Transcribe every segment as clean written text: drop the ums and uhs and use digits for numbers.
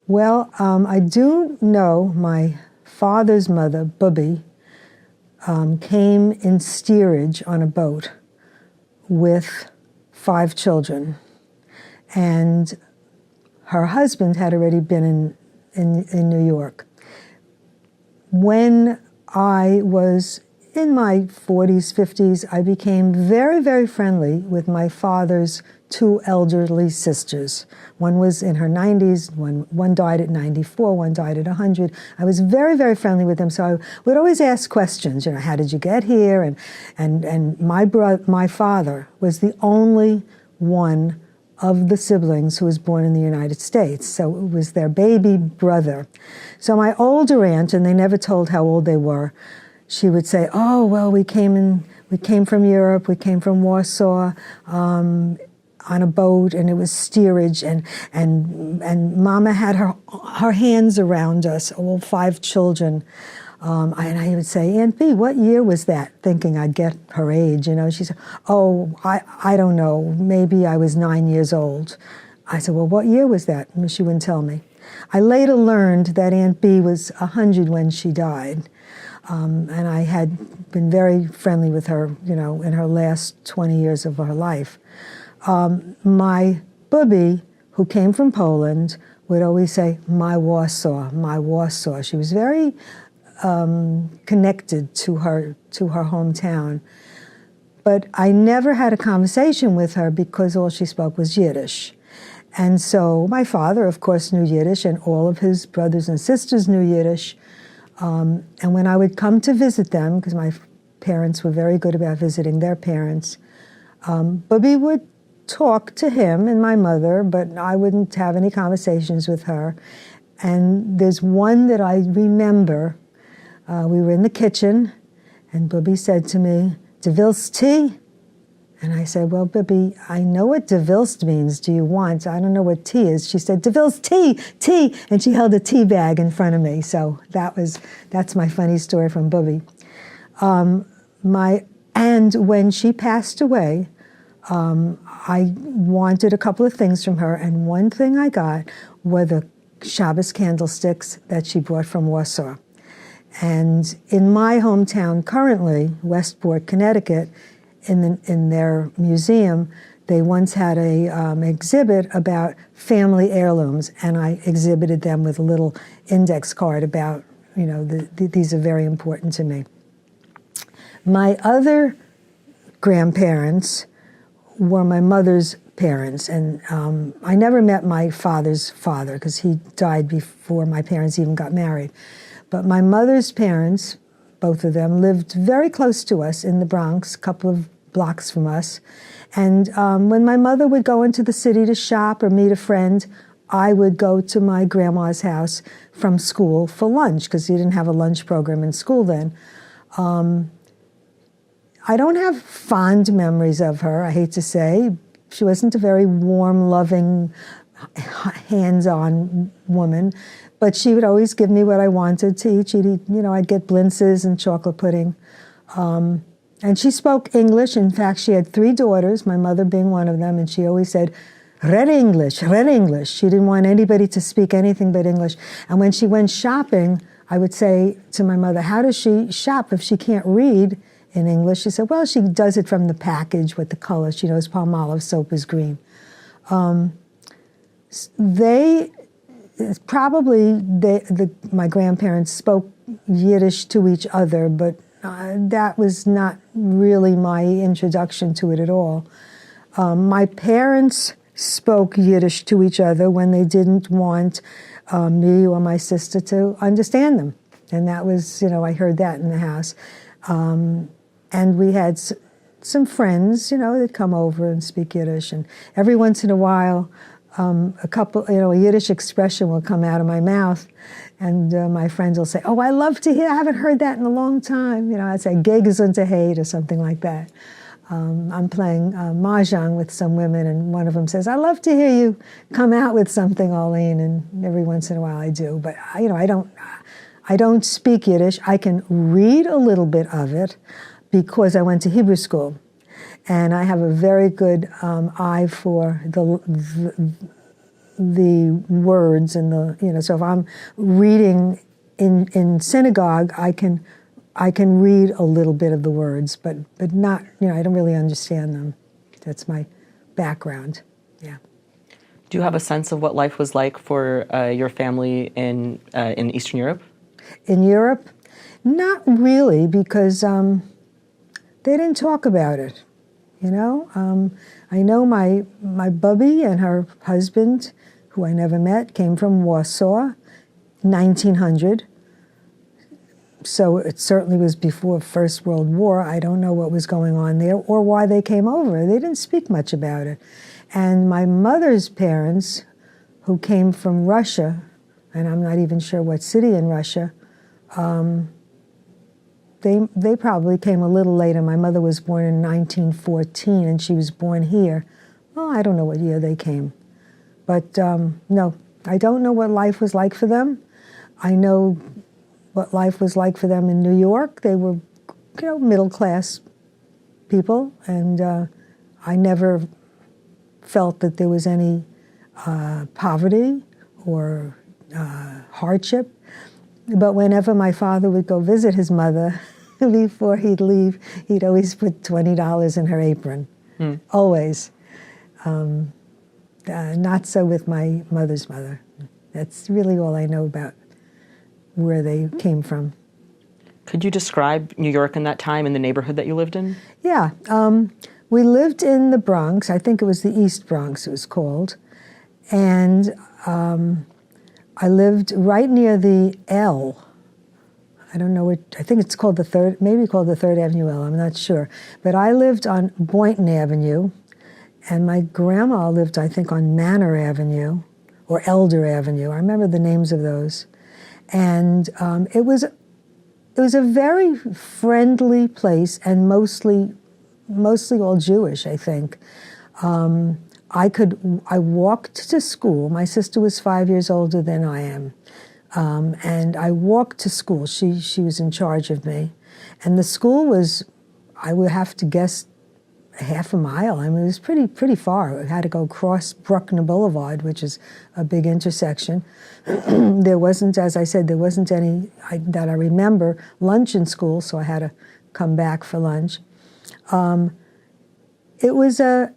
Well, I do know my father's mother, Bubby, came in steerage on a boat with 5 children. And her husband had already been in New York. When I was in my 40s, 50s, I became very, very friendly with my father's 2 elderly sisters. One was in her 90s, one died at 94, one died at 100. I was very, very friendly with them, so I would always ask questions, you know, how did you get here? And my father was the only one of the siblings who was born in the United States, so it was their baby brother. So my older aunt, and they never told how old they were, she would say, oh, well, we came from Europe, we came from Warsaw, on a boat, and it was steerage, and Mama had her hands around us, all 5 children. And I would say, Aunt B, what year was that? Thinking I'd get her age, you know. She said, oh, I don't know, maybe I was 9 years old. I said, well, what year was that? And she wouldn't tell me. I later learned that Aunt B was 100 when she died. And I had been very friendly with her, you know, in her last 20 years of her life. My Bubby, who came from Poland, would always say, my Warsaw, my Warsaw. She was very connected to her hometown. But I never had a conversation with her because all she spoke was Yiddish. And so my father, of course, knew Yiddish, and all of his brothers and sisters knew Yiddish. And when I would come to visit them, because my parents were very good about visiting their parents, Bubby would talk to him and my mother, but I wouldn't have any conversations with her. And there's one that I remember. We were in the kitchen, and Bubby said to me, "De willst tea?" And I said, well, Bubby, I know what de willst means. Do you want? I don't know what tea is. She said, de willst tea, tea. And she held a tea bag in front of me. So that's my funny story from Bubby. And when she passed away, I wanted a couple of things from her. And one thing I got were the Shabbos candlesticks that she brought from Warsaw. And in my hometown currently, Westport, Connecticut, in their museum, they once had a exhibit about family heirlooms, and I exhibited them with a little index card about, you know, these are very important to me. My other grandparents were my mother's parents, and I never met my father's father because he died before my parents even got married. But my mother's parents, both of them, lived very close to us in the Bronx, a couple of blocks from us. And when my mother would go into the city to shop or meet a friend, I would go to my grandma's house from school for lunch, because you didn't have a lunch program in school then. I don't have fond memories of her, I hate to say. She wasn't a very warm, loving, hands-on woman, but she would always give me what I wanted to eat. She'd eat, you know, I'd get blintzes and chocolate pudding. And she spoke English. In fact, she had 3 daughters, my mother being one of them, and she always said, red English, red English. She didn't want anybody to speak anything but English. And when she went shopping, I would say to my mother, how does she shop if she can't read in English? She said, well, she does it from the package with the color. She knows Palmolive soap is green. My grandparents spoke Yiddish to each other, but that was not really my introduction to it at all. My parents spoke Yiddish to each other when they didn't want me or my sister to understand them. And that was, you know, I heard that in the house. And we had some friends, you know, that come over and speak Yiddish. And every once in a while, a Yiddish expression will come out of my mouth, and my friends will say, oh, I love to hear, I haven't heard that in a long time. You know, I'd say, geh gesundheit, or something like that. I'm playing mahjong with some women, and one of them says, I love to hear you come out with something, Arlene, and every once in a while I do. But, you know, I don't speak Yiddish. I can read a little bit of it because I went to Hebrew school. And I have a very good eye for the words and so if I'm reading in synagogue, I can read a little bit of the words, but not, I don't really understand them. That's my background. Yeah. Do you have a sense of what life was like for your family in Eastern Europe? In Europe? Not really, because they didn't talk about it. I know my bubby and her husband, who I never met, came from Warsaw, 1900. So it certainly was before First World War. I don't know what was going on there or why they came over. They didn't speak much about it. And my mother's parents, who came from Russia, and I'm not even sure what city in Russia, they probably came a little later. My mother was born in 1914, and she was born here. Well, I don't know what year they came. But no, I don't know what life was like for them. I know what life was like for them in New York. They were, middle-class people, and I never felt that there was any poverty or hardship. But whenever my father would go visit his mother, before he'd leave, he'd always put $20 in her apron. Always. Not so with my mother's mother. That's really all I know about where they came from. Could you describe New York in that time and the neighborhood that you lived in? Yeah. We lived in the Bronx. I think it was the East Bronx it was called. And I lived right near the L. I don't know what, I think it's called the Third, maybe called the Third Avenue L, I'm not sure. But I lived on Boynton Avenue, and my grandma lived, I think, on Manor Avenue or Elder Avenue. I remember the names of those. And it was a very friendly place, and mostly all Jewish, I think. I walked to school. My sister was 5 years older than I am. And I walked to school. She was in charge of me. And the school was, I would have to guess, half a mile. I mean, it was pretty far. I had to go across Bruckner Boulevard, which is a big intersection. There wasn't, as I said, there wasn't any that I remember lunch in school, so I had to come back for lunch. It was a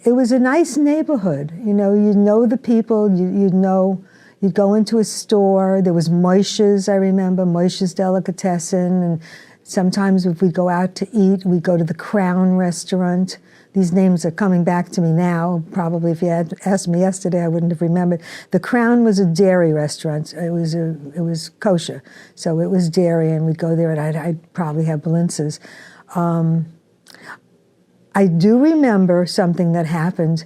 nice neighborhood. You know the people. You'd go into a store. There was Moishe's, I remember, Moishe's Delicatessen, and sometimes if we'd go out to eat, we'd go to the Crown restaurant. These names are coming back to me now. Probably if you had asked me yesterday, I wouldn't have remembered. The Crown was a dairy restaurant. It was kosher, so it was dairy, and we'd go there, and I'd probably have blintzes. I do remember something that happened.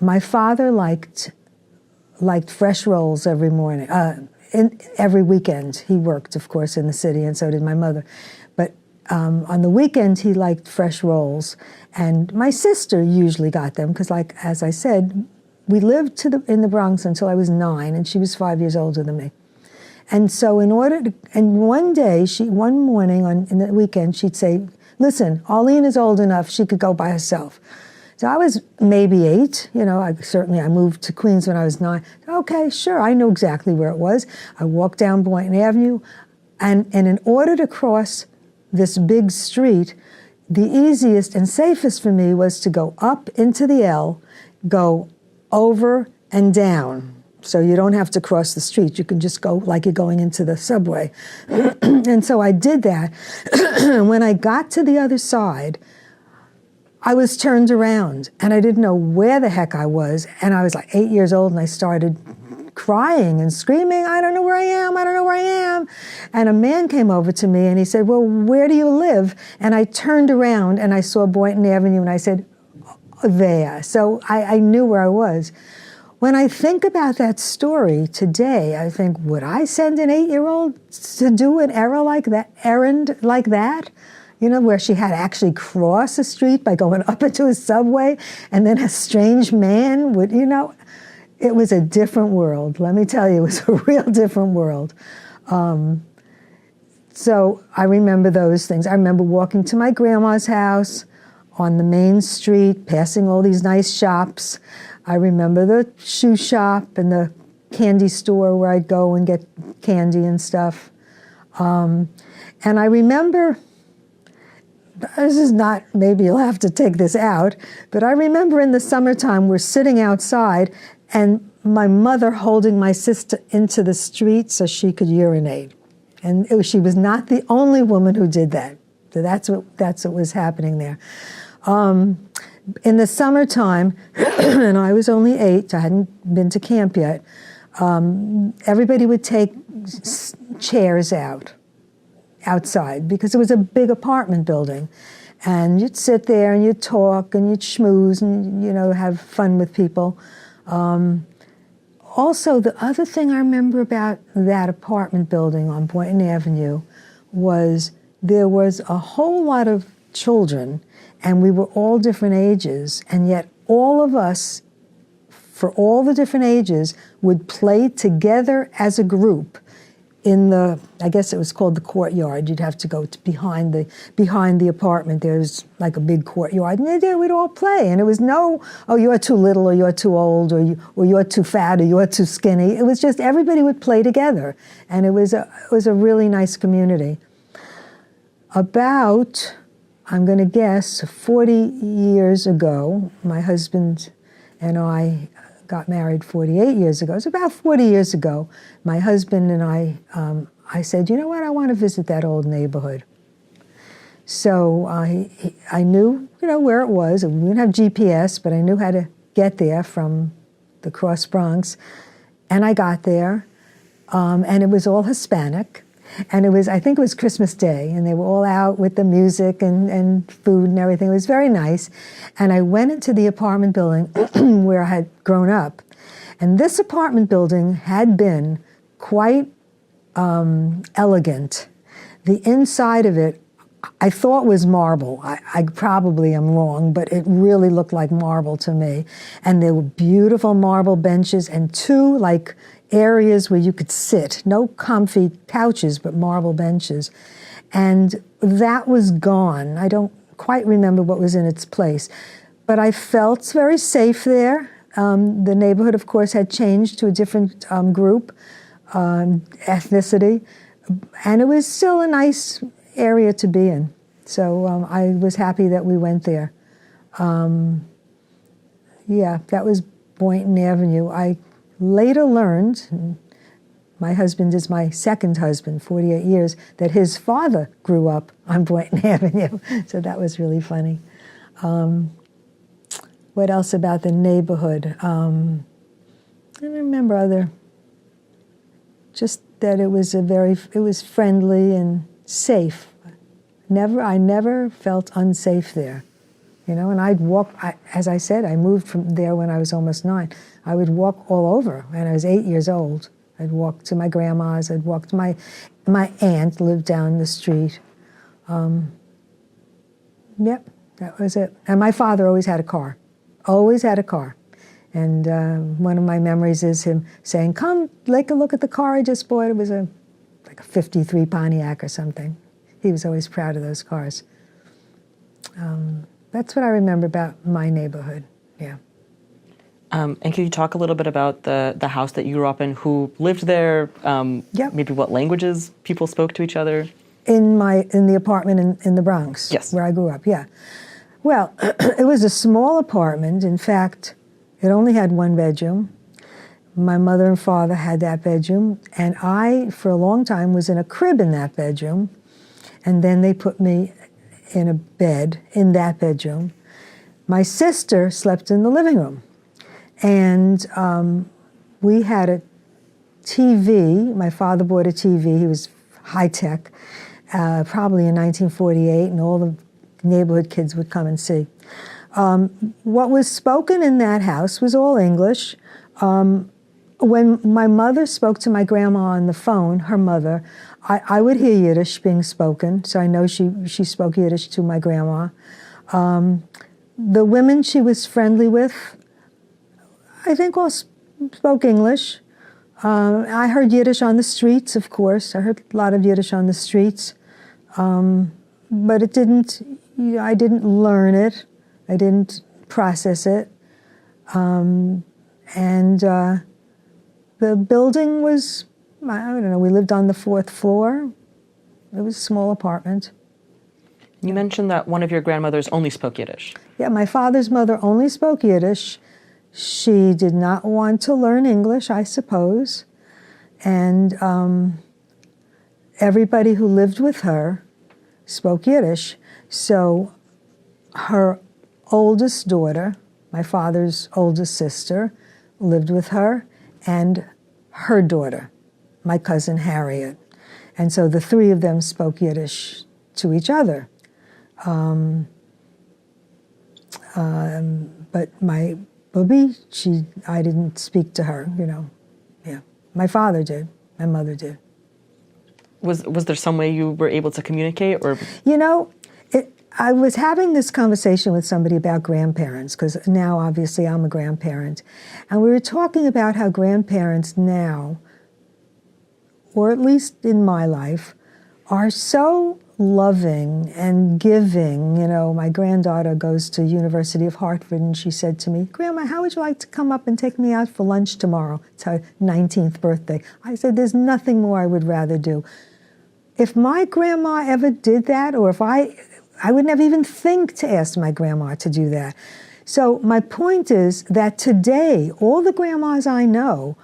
My father liked fresh rolls every morning. Every weekend, he worked, of course, in the city, and so did my mother. But on the weekend, he liked fresh rolls, and my sister usually got them because, as I said, we lived in the Bronx until I was 9, and she was 5 years older than me. And so, and one morning in the weekend, she'd say, "Listen, Arlene is old enough; she could go by herself." So I was maybe 8, I moved to Queens when I was 9. Okay, sure, I knew exactly where it was. I walked down Boynton Avenue, and in order to cross this big street, the easiest and safest for me was to go up into the L, go over and down. So you don't have to cross the street. You can just go like you're going into the subway. And so I did that. When I got to the other side, I was turned around, and I didn't know where the heck I was. And I was like 8 years old, and I started crying and screaming, "I don't know where I am, I don't know where I am." And a man came over to me, and he said, "Well, where do you live?" And I turned around, and I saw Boynton Avenue, and I said, "There." So I knew where I was. When I think about that story today, I think, would I send an 8-year-old to do an errand like that? Where she had to actually cross a street by going up into a subway, and then a strange man would, it was a different world. Let me tell you, it was a real different world. So I remember those things. I remember walking to my grandma's house on the main street, passing all these nice shops. I remember the shoe shop and the candy store where I'd go and get candy and stuff. And I remember, this is not, maybe you'll have to take this out, but I remember in the summertime we're sitting outside and my mother holding my sister into the street so she could urinate. And she was not the only woman who did that. So that's what was happening there. In the summertime, and I was only 8, I hadn't been to camp yet, everybody would take chairs outside because it was a big apartment building. And you'd sit there and you'd talk and you'd schmooze and, have fun with people. Also, the other thing I remember about that apartment building on Boynton Avenue was there was a whole lot of children, and we were all different ages, and yet all of us, for all the different ages, would play together as a group in the, I guess it was called the courtyard. You'd have to go to behind the apartment. There's like a big courtyard, and there we'd all play. And it was no, oh, you're too little, or you're too old, or you're too fat, or you're too skinny. It was just everybody would play together, and it was a really nice community. About, I'm going to guess, 40 years ago, my husband and I got married 48 years ago. It's about 40 years ago. My husband and I said, you know what, I want to visit that old neighborhood. So I knew, where it was. We didn't have GPS, but I knew how to get there from the cross Bronx. And I got there, and it was all Hispanic. And I think it was Christmas Day, and they were all out with the music and food and everything. It was very nice. And I went into the apartment building where I had grown up. And this apartment building had been quite elegant. The inside of it, I thought was marble. I probably am wrong, but it really looked like marble to me. And there were beautiful marble benches and 2 areas where you could sit. No comfy couches, but marble benches. And that was gone. I don't quite remember what was in its place. But I felt very safe there. The neighborhood, of course, had changed to a different group, ethnicity. And it was still a nice area to be in. So I was happy that we went there. Yeah, that was Boynton Avenue. I later learned, my husband is my second husband, 48 years, that his father grew up on Boynton Avenue. So that was really funny. What else about the neighborhood? I don't remember just that it was friendly and safe. I never felt unsafe there. And I'd walk, as I said, I moved from there when I was almost 9. I would walk all over when I was 8 years old. I'd walk to my grandma's, I'd walk to my aunt lived down the street. Yep, that was it. And my father always had a car. And one of my memories is him saying, come, take a look at the car I just bought. It was like a 53 Pontiac or something. He was always proud of those cars. That's what I remember about my neighborhood, yeah. And can you talk a little bit about the house that you grew up in, who lived there, Yep. Maybe what languages people spoke to each other? In the apartment in the Bronx, yes, where I grew up, yeah. Well, it was a small apartment. In fact, it only had 1 bedroom. My mother and father had that bedroom, and I, for a long time, was in a crib in that bedroom, and then they put me in a bed in that bedroom. My sister slept in the living room, and we had a TV. My father bought a TV. He was high-tech, probably in 1948, and all the neighborhood kids would come and see. What was spoken in that house was all English. When my mother spoke to my grandma on the phone, her mother, I would hear Yiddish being spoken, so I know she spoke Yiddish to my grandma. The women she was friendly with, I think all spoke English. I heard Yiddish on the streets, of course. I heard a lot of Yiddish on the streets. But I didn't learn it. I didn't process it. And the building was, I don't know, we lived on the 4th floor. It was a small apartment. You mentioned that one of your grandmothers only spoke Yiddish. Yeah, my father's mother only spoke Yiddish. She did not want to learn English, I suppose. And everybody who lived with her spoke Yiddish. So her oldest daughter, my father's oldest sister, lived with her, and her daughter, my cousin Harriet. And so the three of them spoke Yiddish to each other. But my Bubby, I didn't speak to her, you know. Yeah, my father did, my mother did. Was there some way you were able to communicate, or? You know, I was having this conversation with somebody about grandparents, because now obviously I'm a grandparent, and we were talking about how grandparents now, or at least in my life, are so loving and giving. You know, my granddaughter goes to University of Hartford, and she said to me, "Grandma, how would you like to come up and take me out for lunch tomorrow?" It's her 19th birthday. I said, "There's nothing more I would rather do." If my grandma ever did that, or if I would never even think to ask my grandma to do that. So my point is that today, all the grandmas I know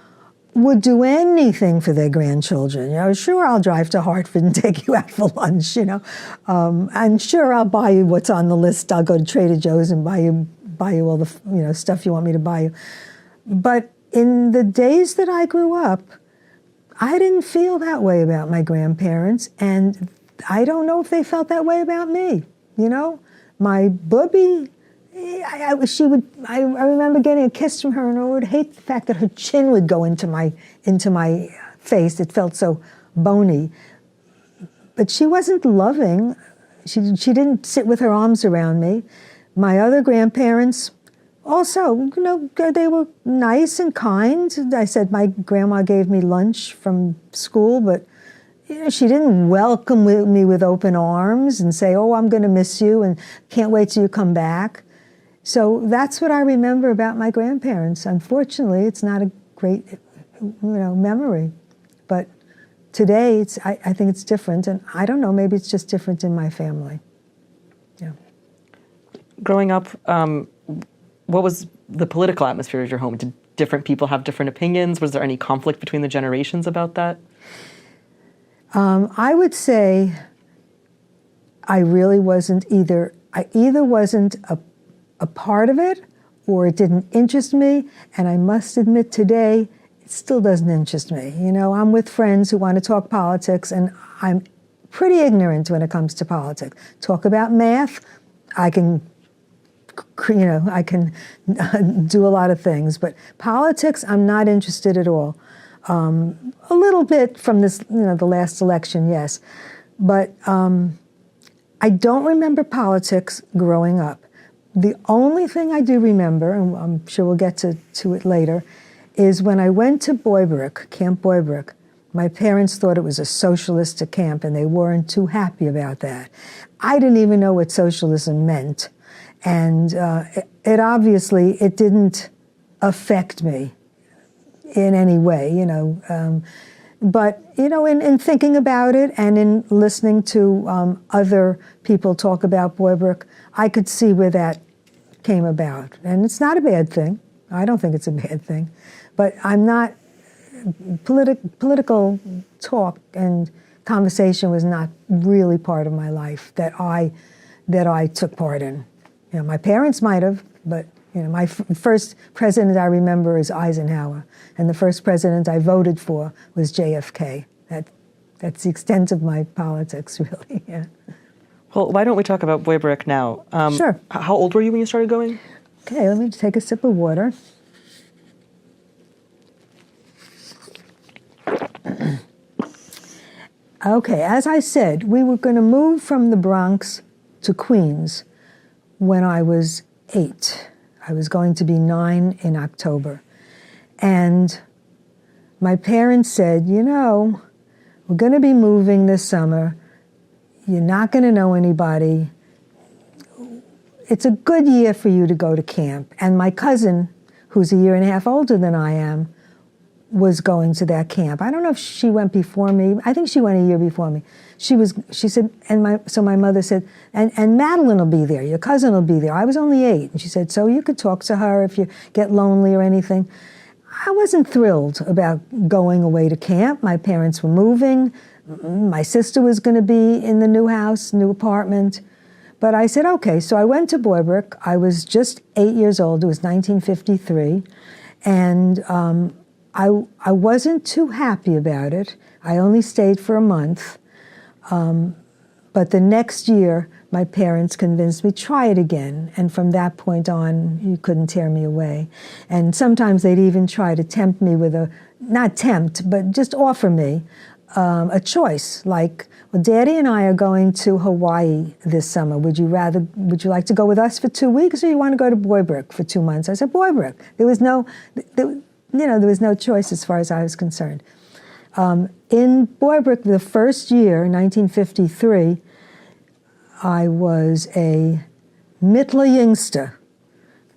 would do anything for their grandchildren. You know, sure, I'll drive to Hartford and take you out for lunch, you know. And sure, I'll buy you what's on the list. I'll go to Trader Joe's and buy you all the, you know, stuff you want me to buy you. But in the days that I grew up, I didn't feel that way about my grandparents, and I don't know if they felt that way about me, you know? My Bubby, I remember getting a kiss from her, and I would hate the fact that her chin would go into my face. It felt so bony. But she wasn't loving. She didn't sit with her arms around me. My other grandparents also, you know, they were nice and kind. I said my grandma gave me lunch from school, but you know, she didn't welcome me with open arms and say, "Oh, I'm going to miss you and can't wait till you come back." So that's what I remember about my grandparents. Unfortunately, it's not a great, you know, memory. But today, I think it's different, and I don't know, maybe it's just different in my family. Yeah. Growing up, what was the political atmosphere of your home? Did different people have different opinions? Was there any conflict between the generations about that? I would say I really wasn't either. I either wasn't a part of it, or it didn't interest me. And I must admit today, it still doesn't interest me. You know, I'm with friends who want to talk politics, and I'm pretty ignorant when it comes to politics. Talk about math, I can do a lot of things, but politics, I'm not interested at all. A little bit from this, you know, the last election, yes. But I don't remember politics growing up. The only thing I do remember, and I'm sure we'll get to it later, is when I went to Boybrook, Camp Boybrook, my parents thought it was a socialistic camp, and they weren't too happy about that. I didn't even know what socialism meant. And it obviously, it didn't affect me in any way, you know. But, you know, in thinking about it and in listening to other people talk about Boybrook, I could see where that came about. And it's not a bad thing. I don't think it's a bad thing. But I'm not, political talk and conversation was not really part of my life that I took part in. You know, my parents might have, but you know, my first president I remember is Eisenhower, and the first president I voted for was JFK. That's the extent of my politics, really. Yeah. Well, why don't we talk about Boybrook now? Sure. How old were you when you started going? Okay, let me take a sip of water. Okay, as I said, we were going to move from the Bronx to Queens when I was 8. I was going to be 9 in October. And my parents said, you know, we're going to be moving this summer. You're not going to know anybody. It's a good year for you to go to camp. And my cousin, who's a year and a half older than I am, was going to that camp. I don't know if she went before me. I think she went a year before me. She said, so my mother said, and Madeline will be there, your cousin will be there. I was only 8. And she said, so you could talk to her if you get lonely or anything. I wasn't thrilled about going away to camp. My parents were moving. My sister was going to be in the new house, new apartment. But I said, okay. So I went to Boybrook. I was just 8 years old. It was 1953. And I wasn't too happy about it. I only stayed for a month. But the next year, my parents convinced me, try it again. And from that point on, you couldn't tear me away. And sometimes they'd even try to tempt me with not tempt, but just offer me a choice. Like, well, Daddy and I are going to Hawaii this summer. Would you like to go with us for 2 weeks, or you want to go to Boybrook for 2 months? I said, Boybrook. There was no choice as far as I was concerned. In Boybrook, the first year, 1953, I was a mittler yingster.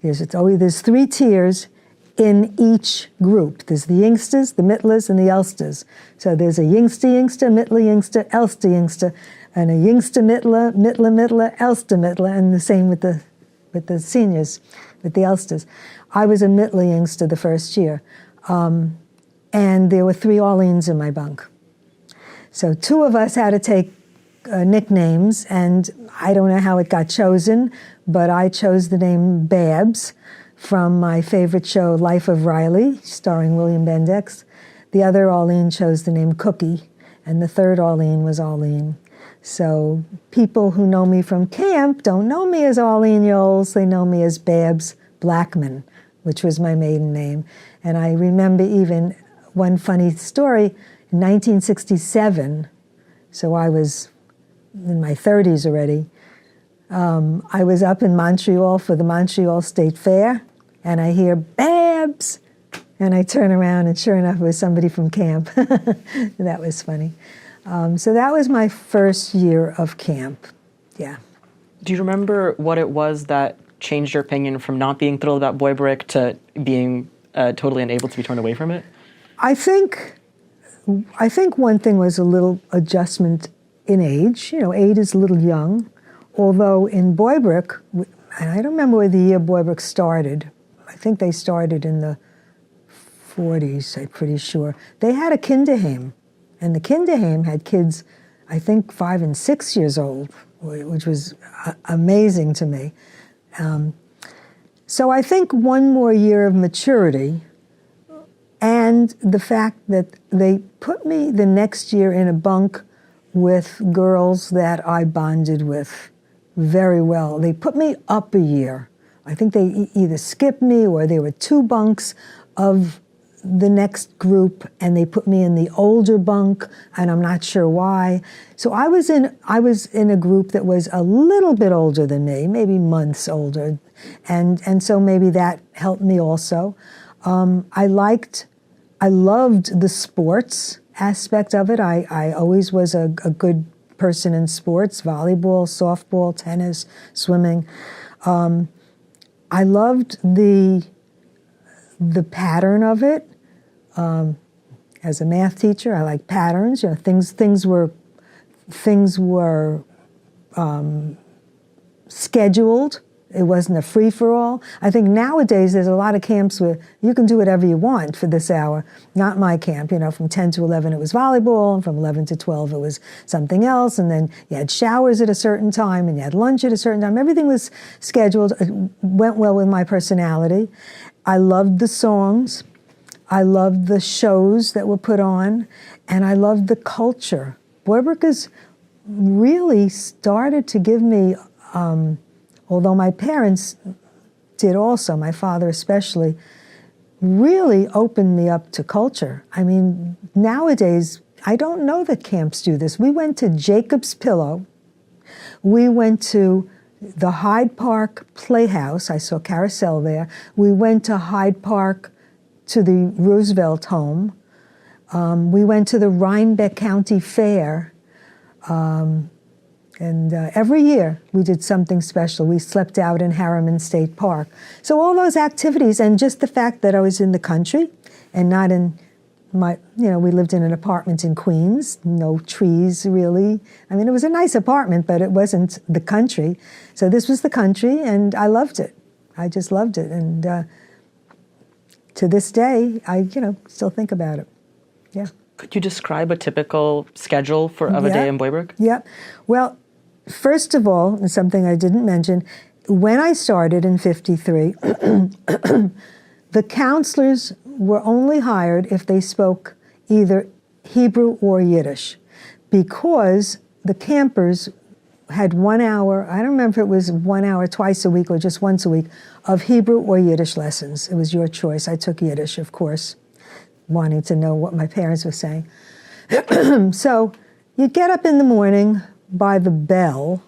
There's 3 tiers in each group. There's the yingsters, the mittlers, and the elsters. So there's a yingster, mittler yingster, elster yingster, and a yingster mittler, elster mittler, and the same with the seniors, with the elsters. I was a mittler yingster the first year. And there were 3 Arlenes in my bunk. So 2 of us had to take nicknames, and I don't know how it got chosen, but I chose the name Babs from my favorite show, Life of Riley, starring William Bendix. The other Arlene chose the name Cookie, and the third Arlene was Arlene. So people who know me from camp don't know me as Arlene Yolles, they know me as Babs Blackman, which was my maiden name. And I remember even one funny story, in 1967, so I was in my 30s already, I was up in Montreal for the Montreal State Fair, and I hear, Babs! And I turn around, and sure enough, it was somebody from camp. That was funny. So that was my first year of camp, yeah. Do you remember what it was that changed your opinion from not being thrilled about Boybrook to being totally unable to be torn away from it? I think one thing was a little adjustment in age. 8 is a little young, although in Boybrook, and I don't remember where the year Boybrook started. I think they started in the 40s, I'm pretty sure. They had a kinderheim, and the kinderheim had kids, I think, 5 and 6 years old, which was amazing to me. So I think one more year of maturity, and the fact that they put me the next year in a bunk with girls that I bonded with very well. They put me up a year. I think they either skipped me or there were 2 bunks of the next group, and they put me in the older bunk, and I'm not sure why. So I was in a group that was a little bit older than me, maybe months older, and so maybe that helped me also. I loved the sports aspect of it. I always was a good person in sports: volleyball, softball, tennis, swimming. I loved the pattern of it. As a math teacher, I like patterns. Things were scheduled. It wasn't a free-for-all. I think nowadays there's a lot of camps where you can do whatever you want for this hour. Not my camp. From 10 to 11 it was volleyball, and from 11 to 12 it was something else, and then you had showers at a certain time, and you had lunch at a certain time. Everything was scheduled. It went well with my personality. I loved the songs. I loved the shows that were put on, and I loved the culture. Boybrook has really started to give me, although my parents did also, my father especially, really opened me up to culture. I mean, nowadays, I don't know that camps do this. We went to Jacob's Pillow. We went to the Hyde Park Playhouse. I saw Carousel there. We went to Hyde Park to the Roosevelt home. We went to the Rhinebeck County Fair. And every year we did something special. We slept out in Harriman State Park. So all those activities, and just the fact that I was in the country and not in we lived in an apartment in Queens, no trees really. I mean, it was a nice apartment, but it wasn't the country. So this was the country, and I loved it. I just loved it. And to this day, I, still think about it. Yeah. Could you describe a typical schedule of a day in Boybrook? Yeah. Well, first of all, and something I didn't mention, when I started in 53, the counselors were only hired if they spoke either Hebrew or Yiddish, because the campers had 1 hour, I don't remember if it was 1 hour twice a week or just once a week, of Hebrew or Yiddish lessons. It was your choice. I took Yiddish, of course, wanting to know what my parents were saying. So you'd get up in the morning by the bell.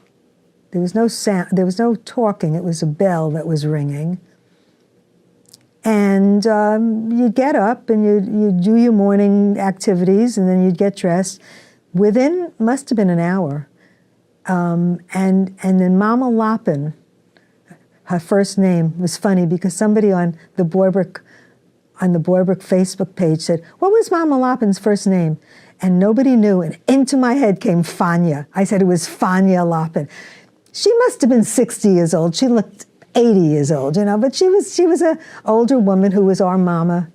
There was no sound, there was no talking. It was a bell that was ringing. And you'd get up and you'd do your morning activities, and then you'd get dressed. Within, must have been an hour. And then Mama Lapin, her first name was funny because somebody on the Boybrook Facebook page said, "What was Mama Lapin's first name?" And nobody knew, and into my head came Fanya. I said it was Fanya Lapin. She must have been 60 years old. She looked 80 years old, but she was an older woman who was our mama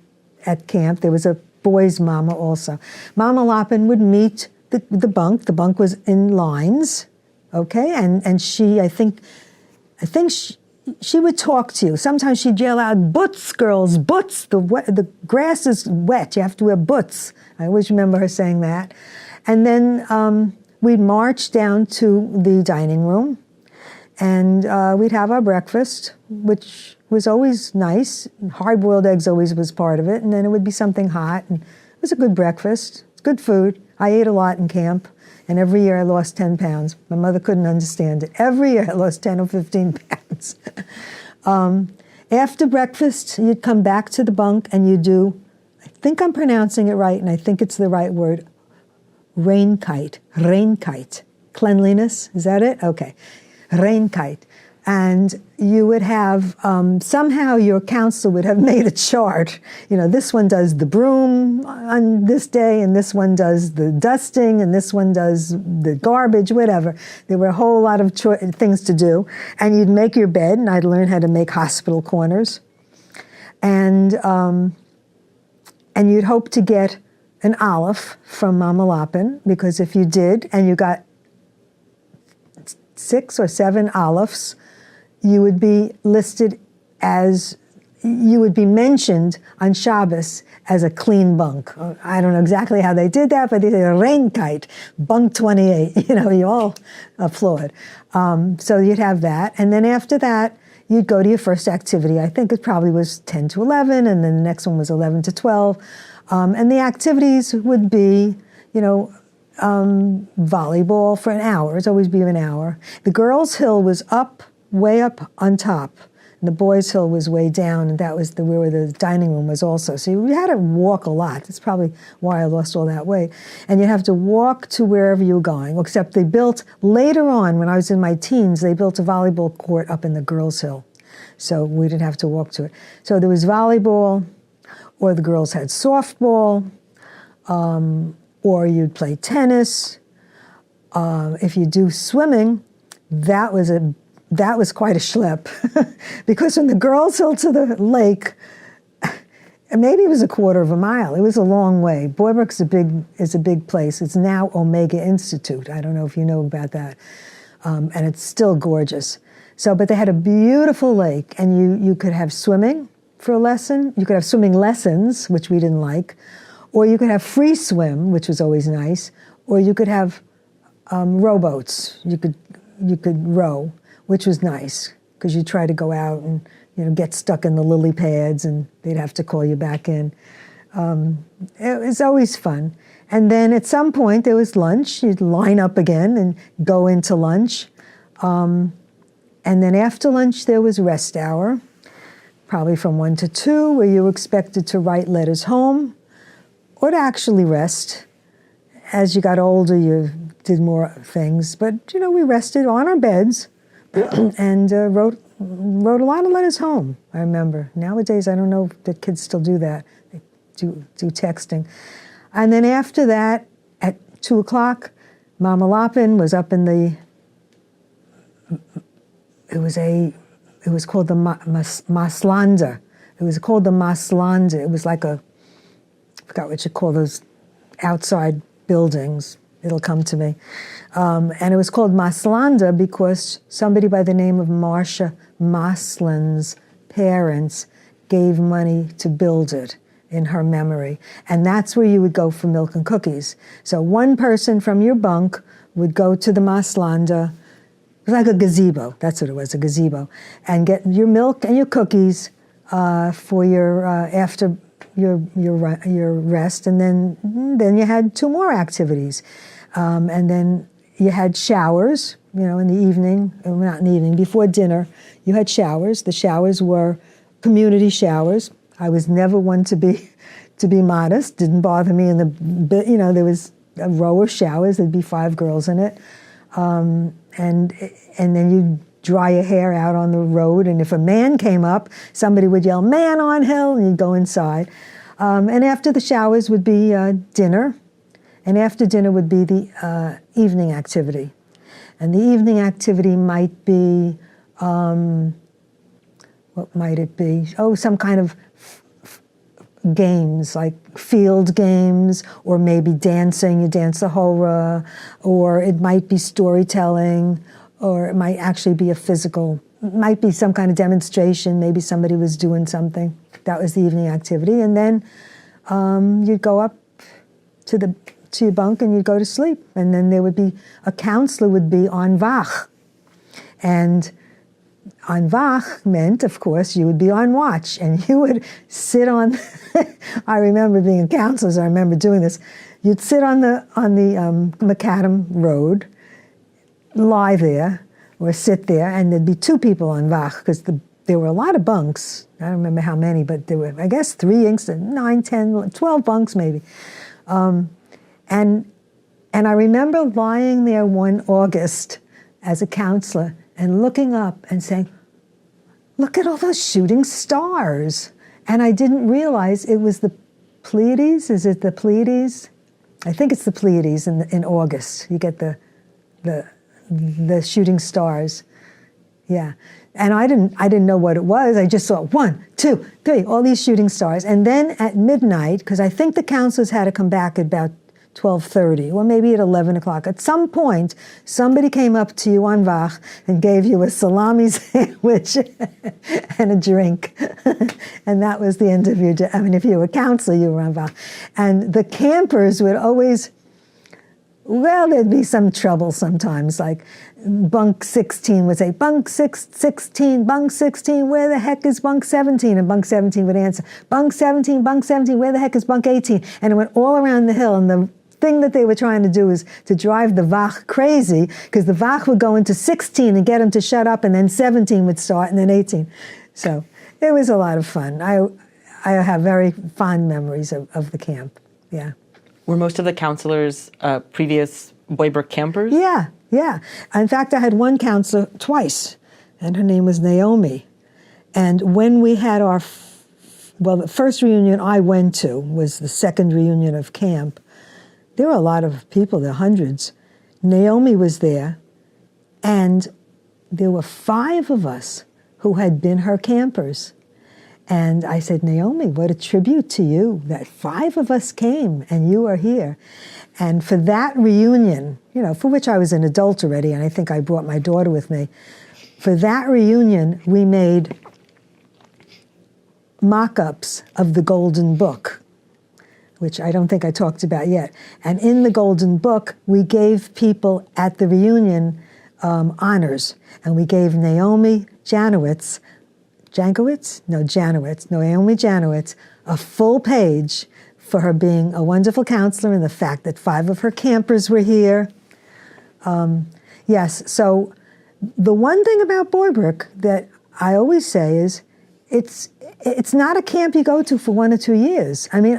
at camp. There was a boy's mama also. Mama Lapin would meet the bunk. The bunk was in lines, okay? And she, I think she would talk to you. Sometimes she'd yell out, "Boots, girls, boots. The grass is wet. You have to wear boots." I always remember her saying that. And then we'd march down to the dining room, and we'd have our breakfast, which was always nice. Hard-boiled eggs always was part of it, and then it would be something hot. And it was a good breakfast. It's good food. I ate a lot in camp, and every year I lost 10 pounds. My mother couldn't understand it. Every year I lost 10 or 15 pounds. After breakfast, you'd come back to the bunk and you'd do, I think I'm pronouncing it right, and I think it's the right word, rainkite. Cleanliness, is that it? Okay. Rainkite. And you would have, somehow your counselor would have made a chart. This one does the broom on this day, and this one does the dusting, and this one does the garbage, whatever. There were a whole lot of things to do. And you'd make your bed, and I'd learn how to make hospital corners. And you'd hope to get an olive from Mama Lapin, because if you did, and you got 6 or 7 olives, you would be mentioned on Shabbos as a clean bunk. I don't know exactly how they did that, but they did a rainkite, bunk 28. You all applaud. So you'd have that. And then after that, you'd go to your first activity. I think it probably was 10 to 11, and then the next one was 11 to 12. And the activities would be, volleyball for an hour. It's always be an hour. The girls' hill was way up on top. And the boys' hill was way down, and that was where the dining room was also. So you had to walk a lot. That's probably why I lost all that weight. And you have to walk to wherever you were going, except they built, later on, when I was in my teens, they built a volleyball court up in the girls' hill. So we didn't have to walk to it. So there was volleyball, or the girls had softball, or you'd play tennis. If you do swimming, that was quite a schlep, because from the girls' hill to the lake, maybe it was a quarter of a mile. It was a long way. Boybrook is a big place. It's now Omega Institute. I don't know if you know about that, and it's still gorgeous. So, but they had a beautiful lake, and you could have swimming for a lesson. You could have swimming lessons, which we didn't like, or you could have free swim, which was always nice, or you could have rowboats. You could row, which was nice, because you try to go out and get stuck in the lily pads, and they'd have to call you back in. It was always fun. And then at some point there was lunch. You'd line up again and go into lunch. And then after lunch there was rest hour, probably from 1 to 2, where you were expected to write letters home or to actually rest. as you got older, you did more things. But, we rested on our beds and wrote a lot of letters home, I remember. Nowadays, I don't know that kids still do that. They do texting. And then after that, at 2 o'clock, Mama Lapin was up in the, it was called the Maslanda. It was called the Maslanda. It was like I forgot what you call those outside buildings. It'll come to me. And it was called Maslanda because somebody by the name of Marcia Maslin's parents gave money to build it in her memory. And that's where you would go for milk and cookies. So one person from your bunk would go to the Maslanda. It was like a gazebo. That's what it was, a gazebo. And get your milk and your cookies for your, after your rest. And then you had 2 more activities. And then you had showers, in the evening, not in the evening, before dinner, you had showers. The showers were community showers. I was never one to be modest. Didn't bother me there was a row of showers. There'd be 5 girls in it. And then you'd dry your hair out on the road. And if a man came up, somebody would yell, "Man on hill," and you'd go inside. And after the showers would be dinner. And after dinner would be the evening activity. And the evening activity might be, what might it be? Oh, some kind of games, like field games, or maybe dancing, you dance the hora, or it might be storytelling, or it might actually be it might be some kind of demonstration, maybe somebody was doing something. That was the evening activity. And then you'd go up to your bunk and you'd go to sleep. And then there would be, a counselor would be on wach. And on wach meant, of course, you would be on watch. And you would sit on, I remember being a counselor, so I remember doing this. You'd sit on the macadam road, lie there, or sit there, and there'd be 2 people on wach, because there were a lot of bunks. I don't remember how many, but there were, I guess, 9, 10, 12 bunks maybe. And I remember lying there one August as a counselor and looking up and saying, "Look at all those shooting stars." And I didn't realize it was the Pleiades. Is it the Pleiades? I think it's the Pleiades in August. You get the shooting stars. Yeah. And I didn't know what it was. I just saw 1, 2, 3, all these shooting stars. And then at midnight, because I think the counselors had to come back at about 12:30, or maybe at 11 o'clock. At some point, somebody came up to you on wach and gave you a salami sandwich and a drink. And that was the end of your day. I mean, if you were a counselor, you were on wach. And the campers would always, well, there'd be some trouble sometimes, like bunk 16 would say, "Bunk 16, bunk 16, where the heck is bunk 17? And bunk 17 would answer, "Bunk 17, where the heck is bunk 18? And it went all around the hill. And the thing that they were trying to do is to drive the wach crazy, because the wach would go into 16 and get them to shut up, and then 17 would start, and then 18. So it was a lot of fun. I have very fond memories of the camp, yeah. Were most of the counselors previous Boybrook campers? Yeah. In fact, I had one counselor twice, and her name was Naomi. And when we had the first reunion I went to was the second reunion of camp. There were a lot of people, there were hundreds. Naomi was there, and there were 5 of us who had been her campers. And I said, "Naomi, what a tribute to you that 5 of us came and you are here." And for that reunion, for which I was an adult already, and I think I brought my daughter with me, for that reunion, we made mock-ups of the Golden Book, which I don't think I talked about yet. And in the Golden Book, we gave people at the reunion honors. And we gave Naomi Janowitz, Naomi Janowitz, a full page for her being a wonderful counselor and the fact that 5 of her campers were here. Yes, so the one thing about Boybrook that I always say is it's not a camp you go to for 1 or 2 years. I mean,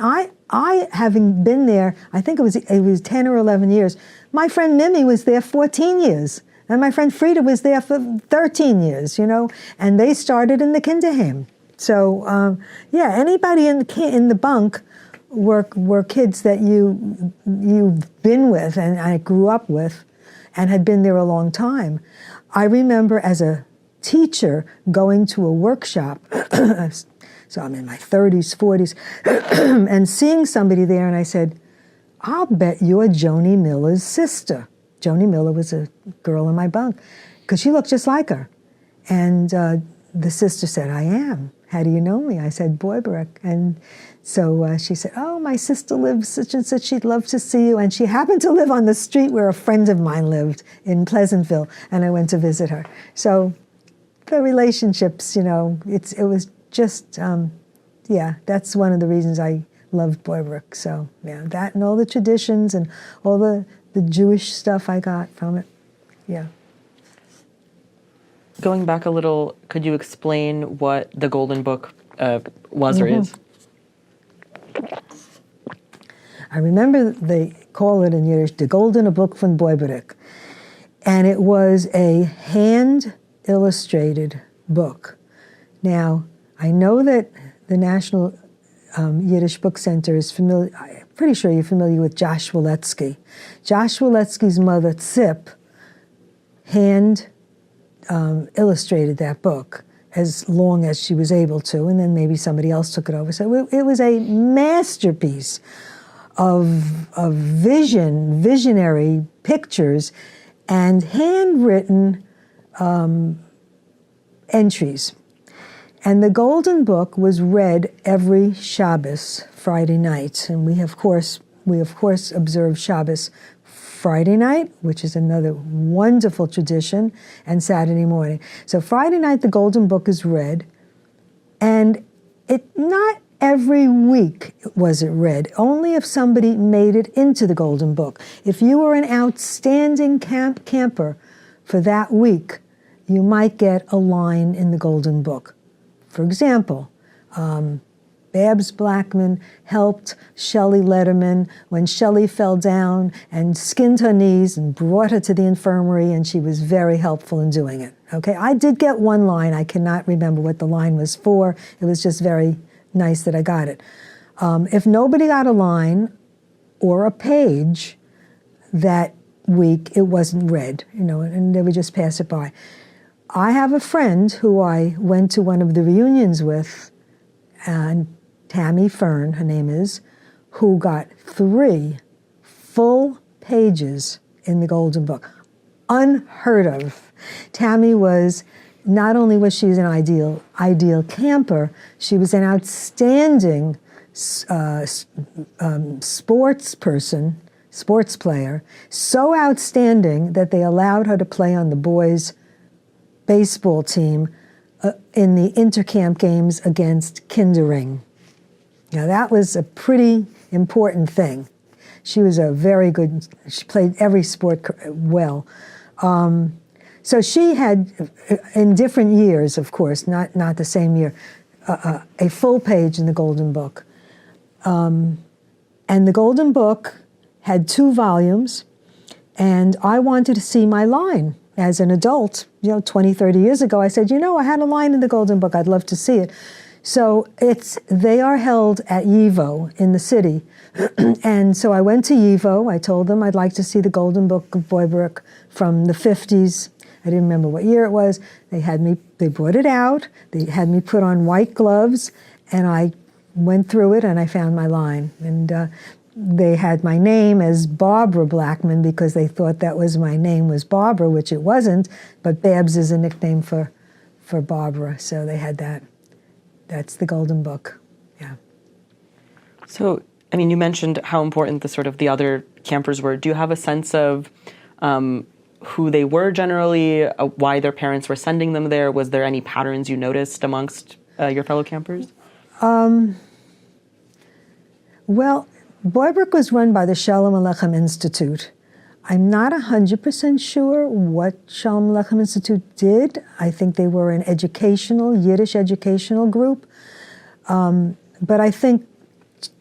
I, having been there, I think it was 10 or 11 years, my friend Mimi was there 14 years. And my friend Frida was there for 13 years, you know, and they started in the Kinderheim. So, yeah, anybody in the bunk were kids that you've been with and I grew up with and had been there a long time. I remember as a teacher going to a workshop, so I'm in my 30s, 40s, and seeing somebody there, and I said, I'll bet you're Joni Miller's sister. Joni Miller was a girl in my bunk, because she looked just like her. And the sister said, I am. How do you know me? I said, Boybrook. And so she said, oh, my sister lives such and such, she'd love to see you. And she happened to live on the street where a friend of mine lived in Pleasantville, and I went to visit her. So the relationships, you know, it was just, yeah, that's one of the reasons I loved Boybrook. So, yeah, that and all the traditions and all the Jewish stuff I got from it, yeah. Going back a little, could you explain what the Golden Book was or is? I remember they call it in Yiddish, the Goldene Book von Boybrook. And it was a hand-illustrated book. Now, I know that the National Yiddish Book Center is familiar, I'm pretty sure you're familiar with Josh Waletsky. Josh Waletsky's mother, Tzip, hand illustrated that book as long as she was able to, and then maybe somebody else took it over. So it was a masterpiece of visionary pictures and handwritten entries. And the Golden Book was read every Shabbos, Friday night, and we of course observe Shabbos Friday night, which is another wonderful tradition, and Saturday morning. So Friday night, the Golden Book is read, and not every week was it read, only if somebody made it into the Golden Book. If you were an outstanding camper for that week, you might get a line in the Golden Book. For example, Babs Blackman helped Shelley Letterman when Shelley fell down and skinned her knees and brought her to the infirmary, and she was very helpful in doing it. Okay, I did get one line. I cannot remember what the line was for. It was just very nice that I got it. If nobody got a line or a page that week, it wasn't read, you know, and they would just pass it by. I have a friend who I went to one of the reunions with, and Tammy Fern, her name is, who got 3 full pages in the Golden Book. Unheard of. Tammy was, not only was she an ideal camper, she was an outstanding sports player, so outstanding that they allowed her to play on the boys' baseball team in the intercamp games against Kindering. Now that was a pretty important thing. She was she played every sport well. So she had, in different years, of course, not the same year, a full page in the Golden Book. And the Golden Book had 2 volumes, and I wanted to see my line. As an adult, 20, 30 years ago, I said, I had a line in the Golden Book. I'd love to see it. So they are held at YIVO in the city. And so I went to YIVO. I told them I'd like to see the Golden Book of Boybrook from the 50s. I didn't remember what year it was. They brought it out. They had me put on white gloves, and I went through it, and I found my line. And they had my name as Barbara Blackman because they thought that was my name was Barbara, which it wasn't, but Babs is a nickname for Barbara, so they had that. That's the Golden Book, yeah. So, I mean, you mentioned how important the other campers were. Do you have a sense of who they were generally, why their parents were sending them there? Was there any patterns you noticed amongst your fellow campers? Well, Boybrook was run by the Shalom Aleichem Institute. I'm not 100% sure what Shalom Aleichem Institute did. I think they were an Yiddish educational group. But I think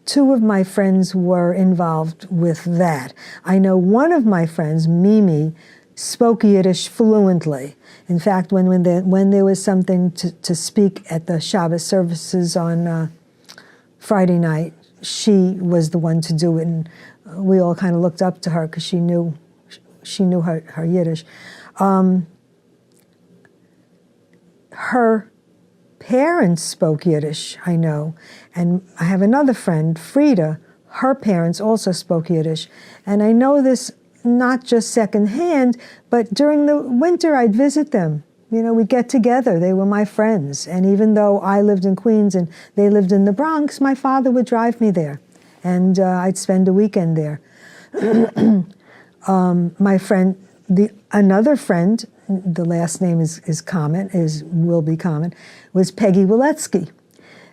two of my friends were involved with that. I know one of my friends, Mimi, spoke Yiddish fluently. In fact, when there was something to speak at the Shabbos services on Friday night, she was the one to do it, and we all kind of looked up to her because she knew her Yiddish. Her parents spoke Yiddish, I know, and I have another friend, Frida. Her parents also spoke Yiddish, and I know this not just secondhand, but during the winter I'd visit them. You know, we'd get together. They were my friends, and even though I lived in Queens and they lived in the Bronx, my father would drive me there, and I'd spend a weekend there. My friend, another friend, the last name will be common, was Peggy Waletsky.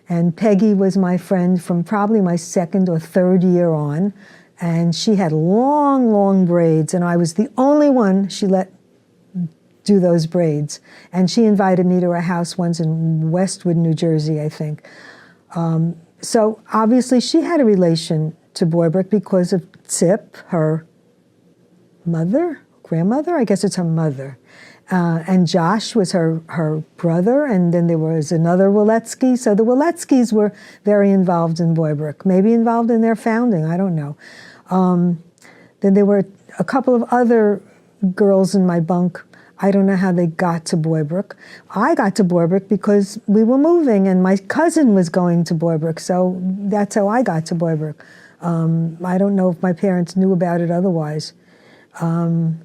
And Peggy was my friend from probably my second or third year on, and she had long, long braids, and I was the only one she let do those braids. And she invited me to her house once in Westwood, New Jersey, I think. So obviously she had a relation to Boybrook because of Zip, her grandmother, I guess it's her mother. And Josh was her brother, and then there was another Waletsky. So the Waletskys were very involved in Boybrook, maybe involved in their founding, I don't know. Then there were a couple of other girls in my bunk. I don't know how they got to Boybrook. I got to Boybrook because we were moving, and my cousin was going to Boybrook, so that's how I got to Boybrook. I don't know if my parents knew about it otherwise. And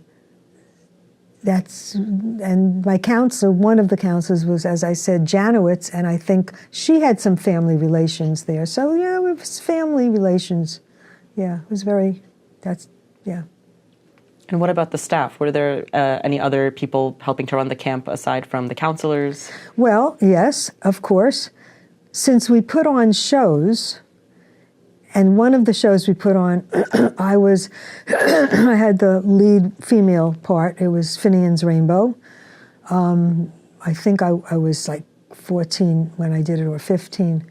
my counselor, one of the counselors was, as I said, Janowitz, and I think she had some family relations there. So yeah, it was family relations. Yeah, it was yeah. And what about the staff? Were there any other people helping to run the camp aside from the counselors? Well, yes, of course. Since we put on shows, and one of the shows we put on, I had the lead female part. It was Finian's Rainbow. I think I was like 14 when I did it, or 15.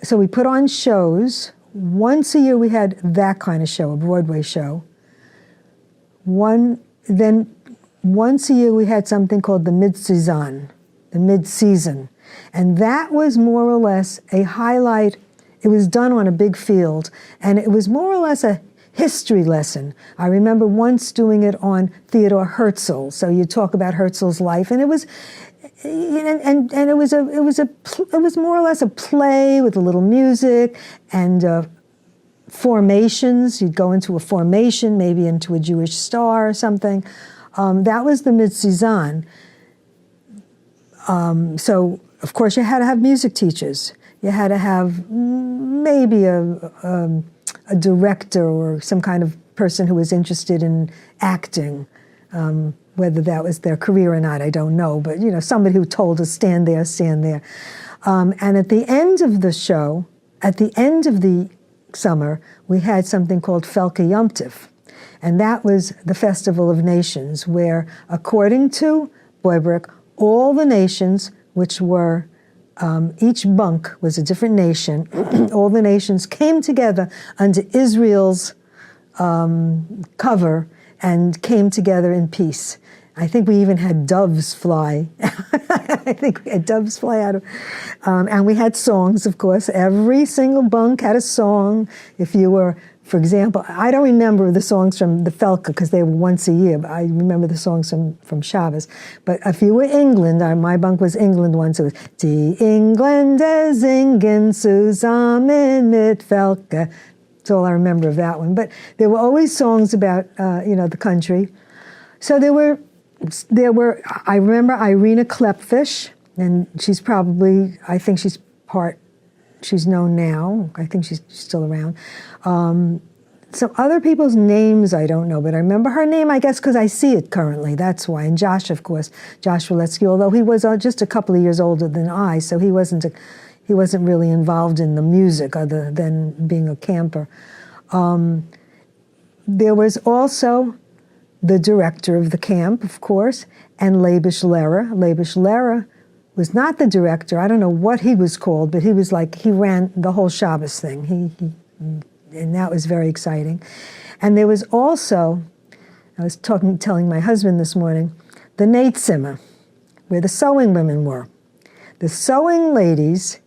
So we put on shows. Once a year we had that kind of show, a Broadway show. Then once a year we had something called the mid-season, and that was more or less a highlight. It was done on a big field, and it was more or less a history lesson. I remember once doing it on Theodore Herzl. So you talk about Herzl's life, and it was, and it was more or less a play with a little music and formations. You'd go into a formation, maybe into a Jewish star or something. That was the mid-season. So, of course, you had to have music teachers. You had to have maybe a director or some kind of person who was interested in acting. Whether that was their career or not, I don't know. But, somebody who told us, stand there, stand there. And at the end of the show, at the end of the summer, we had something called Felke Yom Tiv. And that was the Festival of Nations, where, according to Boybrook, all the nations, which were, each bunk was a different nation, all the nations came together under Israel's cover and came together in peace. I think we even had doves fly. I think we had doves fly out of, and we had songs, of course. Every single bunk had a song. If you were, for example, I don't remember the songs from the Felka because they were once a year, but I remember the songs from Shabbos. But if you were England, my bunk was England once. It was Die Engländer singen zusammen mit Felka. That's all I remember of that one. But there were always songs about, the country. So there were, I remember Irina Klepfish, and she's probably, I think she's known now. I think she's still around. Some other people's names I don't know, but I remember her name, I guess, because I see it currently. That's why. And Josh, of course, Josh Waletsky, although he was just a couple of years older than I, so he wasn't really involved in the music other than being a camper. There was also the director of the camp, of course, and Leibish Lehrer. Leibish Lehrer was not the director. I don't know what he was called, but he ran the whole Shabbos thing. And that was very exciting. And there was also, I was telling my husband this morning, the Neitzimmer, where the sewing women were. The sewing ladies,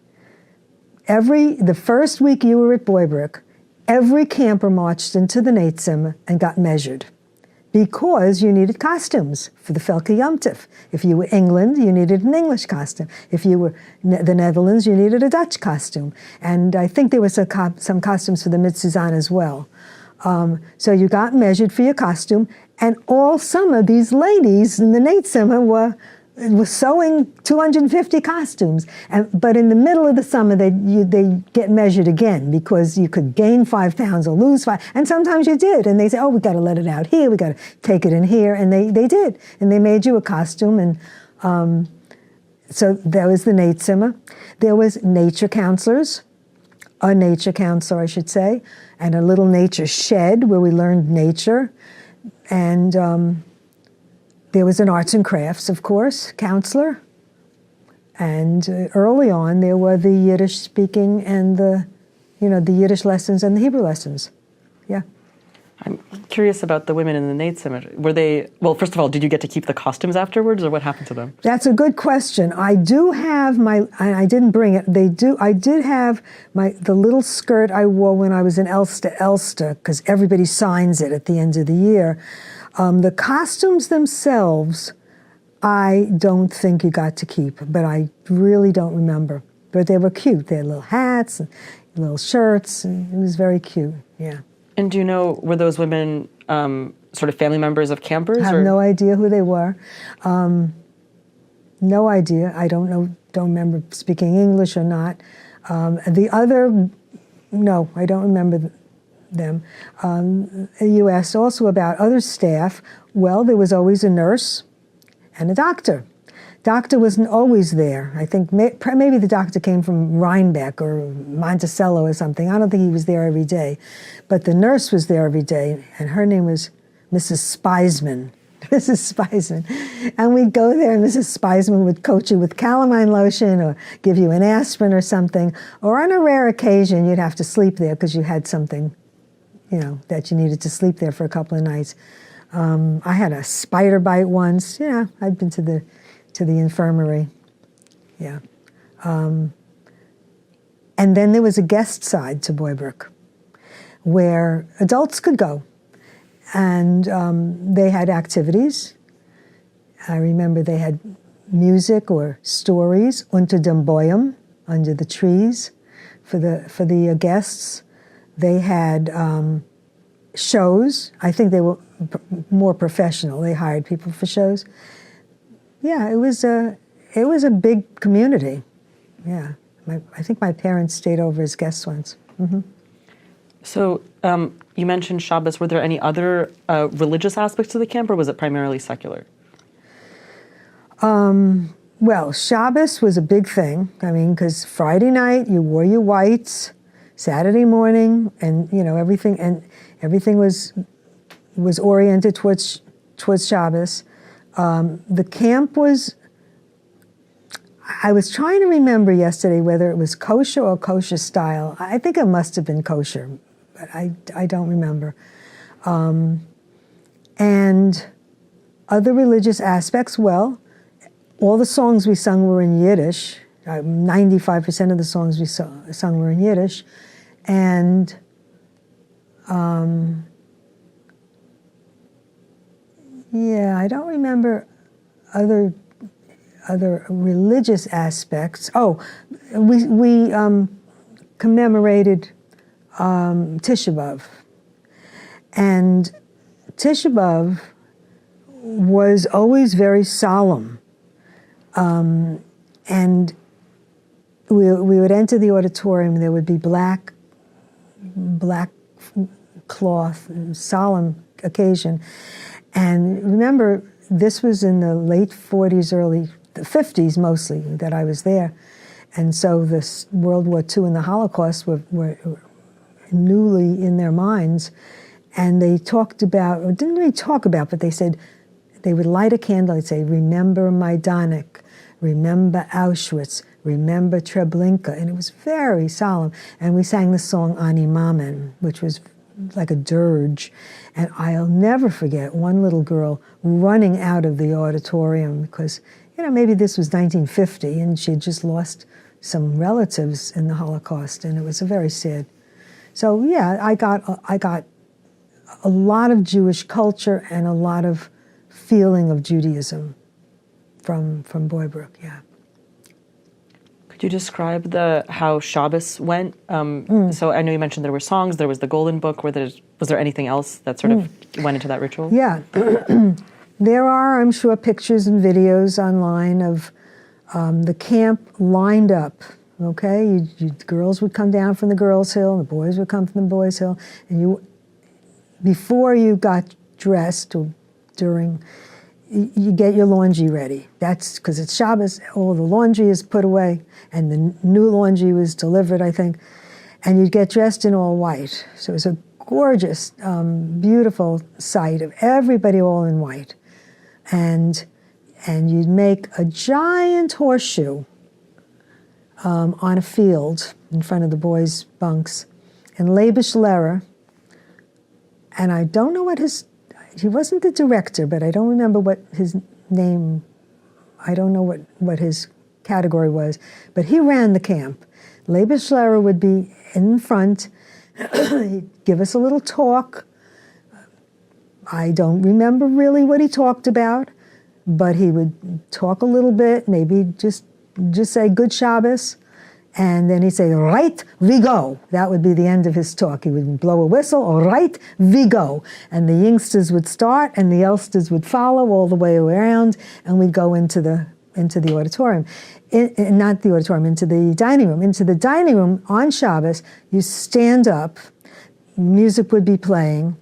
the first week you were at Boybrook, every camper marched into the Neitzimmer and got measured, because you needed costumes for the Felke Yom Tif. If you were England, you needed an English costume. If you were the Netherlands, you needed a Dutch costume. And I think there were some costumes for the Mitzuzan as well. So you got measured for your costume, and all summer these ladies in the Neitzimmer were sewing 250 costumes. But in the middle of the summer, they get measured again, because you could gain 5 pounds or lose 5, and sometimes you did. And they say, oh, we got to let it out here, we got to take it in here, and they did. And they made you a costume, and so there was the Neitzimmer. There was nature counselors, a nature counselor, I should say, and a little nature shed where we learned nature. And there was an arts and crafts, of course, counselor. And early on, there were the Yiddish speaking and the Yiddish lessons and the Hebrew lessons. Yeah. I'm curious about the women in the Neitzimmer. Were they, well, first of all, did you get to keep the costumes afterwards, or what happened to them? That's a good question. I do have I didn't bring it. I did have the little skirt I wore when I was in Elster, because everybody signs it at the end of the year. The costumes themselves, I don't think you got to keep, but I really don't remember. But they were cute. They had little hats and little shirts, and it was very cute, yeah. And do you know, were those women sort of family members of campers? I have no idea who they were. No idea. I don't remember speaking English or not. No, I don't remember them. You asked also about other staff. Well, there was always a nurse and a doctor. Doctor wasn't always there. I think maybe the doctor came from Rhinebeck or Monticello or something. I don't think he was there every day. But the nurse was there every day, and her name was Mrs. Speisman. Mrs. Speisman. And we'd go there, and Mrs. Speisman would coach you with calamine lotion or give you an aspirin or something. Or on a rare occasion, you'd have to sleep there because you had something, that you needed to sleep there for a couple of nights. I had a spider bite once. Yeah, I'd been to the infirmary. Yeah. And then there was a guest side to Boybrook where adults could go. And they had activities. I remember they had music or stories, unter dem Bäum, under the trees, for the guests. They had shows. I think they were more professional. They hired people for shows. Yeah, it was a big community. Yeah, I think my parents stayed over as guests once. Mm-hmm. So you mentioned Shabbos. Were there any other religious aspects to the camp, or was it primarily secular? Well, Shabbos was a big thing. I mean, because Friday night you wore your whites, Saturday morning, and everything was oriented towards Shabbos. The camp was. I was trying to remember yesterday whether it was kosher or kosher style. I think it must have been kosher, but I don't remember. And other religious aspects, well, all the songs we sung were in Yiddish. 95% of the songs we sung were in Yiddish. And I don't remember other religious aspects. Oh, we commemorated Tisha B'Av. And Tisha B'Av was always very solemn. And we would enter the auditorium, there would be black cloth, solemn occasion. And remember, this was in the late 40s, early the 50s mostly, that I was there. And so this World War II and the Holocaust were newly in their minds. And they talked about, or didn't really talk about, but they said they would light a candle, they'd say, remember Majdanek, remember Auschwitz, remember Treblinka, and it was very solemn. And we sang the song Ani Mamen, which was like a dirge. And I'll never forget one little girl running out of the auditorium because, maybe this was 1950 and she had just lost some relatives in the Holocaust, and it was very sad. So yeah, I got a lot of Jewish culture and a lot of feeling of Judaism from Boybrook, yeah. Could you describe how Shabbos went? So I know you mentioned there were songs, there was the Golden Book. Was there anything else that sort of went into that ritual? Yeah. There are, I'm sure, pictures and videos online of the camp lined up, okay? The girls would come down from the girls' hill, and the boys would come from the boys' hill, and before you got dressed or during, you get your laundry ready. That's because it's Shabbos, all the laundry is put away, and the new laundry was delivered, I think, and you'd get dressed in all white. So it was a gorgeous, beautiful sight of everybody all in white. And you'd make a giant horseshoe on a field in front of the boys' bunks. And Leibish Lehrer, and I don't know he wasn't the director, but I don't remember what his name, I don't know what his category was, but he ran the camp. Leibish Lehrer would be in front, he'd give us a little talk. I don't remember really what he talked about, but he would talk a little bit, maybe just say good Shabbos, and then he'd say, right, we go. That would be the end of his talk. He would blow a whistle, all right, we go. And the youngsters would start, and the eldsters would follow all the way around, and we'd go into the auditorium. Not the auditorium, into the dining room. Into the dining room on Shabbos, you stand up, music would be playing,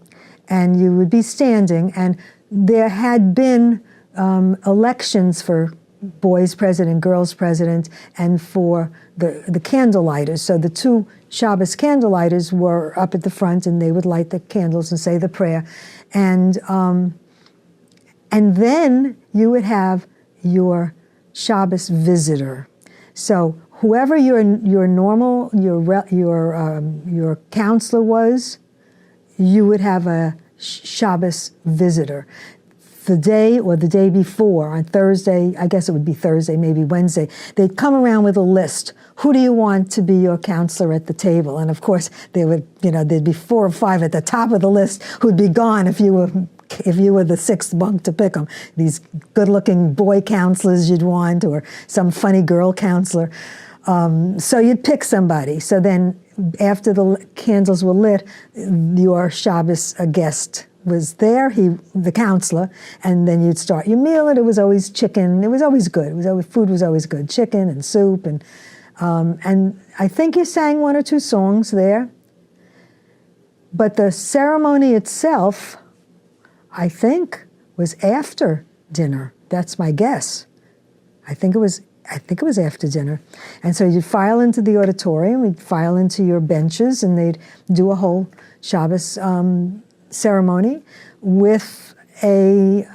and you would be standing, and there had been elections for boys president, girls president, and for the candlelighters. So the two Shabbos candlelighters were up at the front, and they would light the candles and say the prayer. And then you would have your Shabbos visitor. So whoever your normal, your counselor was, you would have a Shabbos visitor. The day or the day before, on Thursday, I guess it would be Thursday, maybe Wednesday, they'd come around with a list. Who do you want to be your counselor at the table? And of course, there'd be 4 or 5 at the top of the list who'd be gone if you were the sixth bunk to pick them. These good-looking boy counselors you'd want, or some funny girl counselor. So you'd pick somebody. So then, after the candles were lit, your Shabbos guest was there, the counselor, and then you'd start your meal, and it was always chicken. It was always good. Food was always good, chicken and soup, and I think you sang 1 or 2 songs there. But the ceremony itself, I think, was after dinner. That's my guess. I think it was after dinner. And so you'd file into the auditorium, you'd file into your benches, and they'd do a whole Shabbos ceremony with a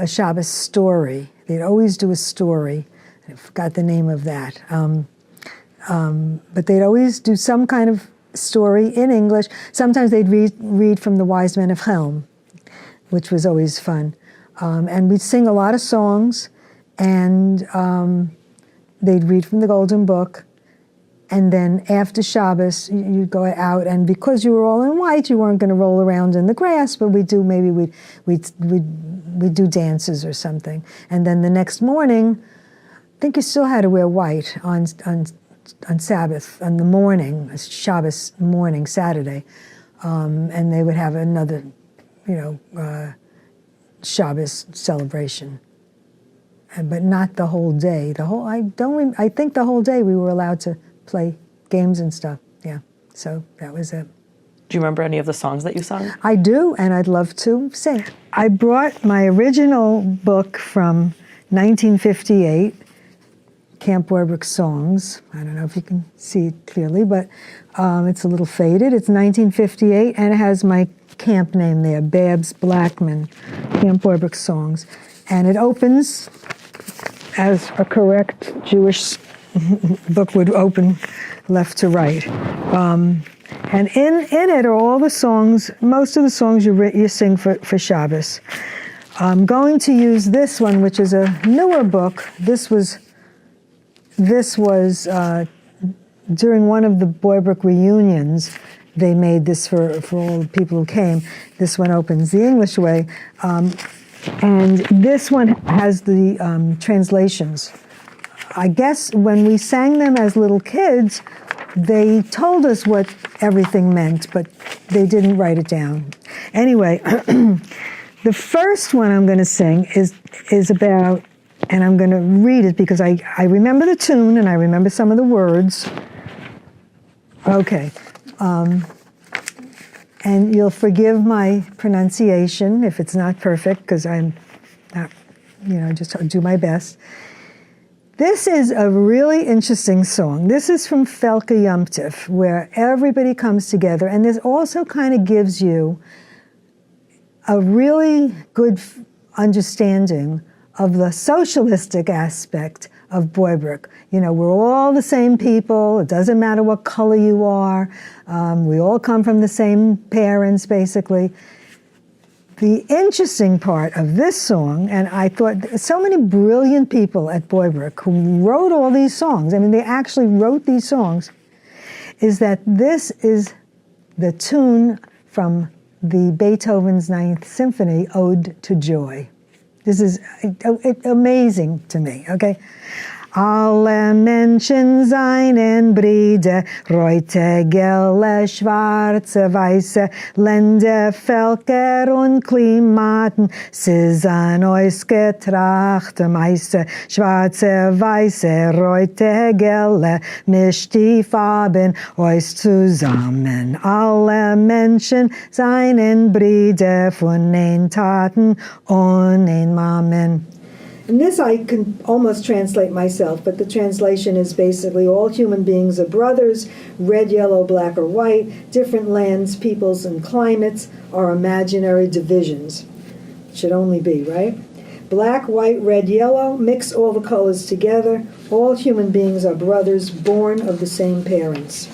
Shabbos story. They'd always do a story. I forgot the name of that. But they'd always do some kind of story in English. Sometimes they'd read from the Wise Men of Helm, which was always fun. And we'd sing a lot of songs, and they'd read from the Golden Book. And then after Shabbos, you'd go out, and because you were all in white, you weren't going to roll around in the grass, but we'd do dances or something. And then the next morning, I think you still had to wear white on Sabbath, on the morning, Shabbos morning, Saturday. And they would have another, Shabbos celebration. But not the whole day. I think the whole day we were allowed to play games and stuff. Yeah, so that was it. Do you remember any of the songs that you sung? I do, and I'd love to sing. I brought my original book from 1958, Camp Boybrook Songs. I don't know if you can see it clearly, but it's a little faded. It's 1958, and it has my camp name there, Babs Blackman, Camp Boybrook Songs. And it opens as a correct Jewish book would open left to right. And in it are all the songs, most of the songs you sing for Shabbos. I'm going to use this one, which is a newer book. This was during one of the Boybrook reunions. They made this for all the people who came. This one opens the English way. And this one has the translations. I guess when we sang them as little kids, they told us what everything meant, but they didn't write it down. Anyway, the first one I'm going to sing is about, and I'm going to read it because I remember the tune and I remember some of the words. Okay. And you'll forgive my pronunciation if it's not perfect, because I'm not, just do my best. This is a really interesting song. This is from Felke Yomtiv, where everybody comes together, and this also kind of gives you a really good understanding of the socialistic aspect of Boybrook. We're all the same people. It doesn't matter what color you are. We all come from the same parents, basically. The interesting part of this song, and I thought so many brilliant people at Boybrook who wrote all these songs, I mean, they actually wrote these songs, is that this is the tune from the Beethoven's Ninth Symphony, Ode to Joy. This is amazing to me, okay? Alle Menschen seien Brüder, Reute, Gelle, Schwarze, Weiße, Länder, Völker und Klimaten, sie sind ausgetrachte Meiste, Schwarze, Weiße, Reute, Gelle, mischt die Farben euch zusammen. Alle Menschen seien Brüder von den Taten und den Mammen. And this I can almost translate myself, but the translation is basically all human beings are brothers, red, yellow, black, or white. Different lands, peoples, and climates are imaginary divisions. It should only be, right? Black, white, red, yellow, mix all the colors together. All human beings are brothers, born of the same parents.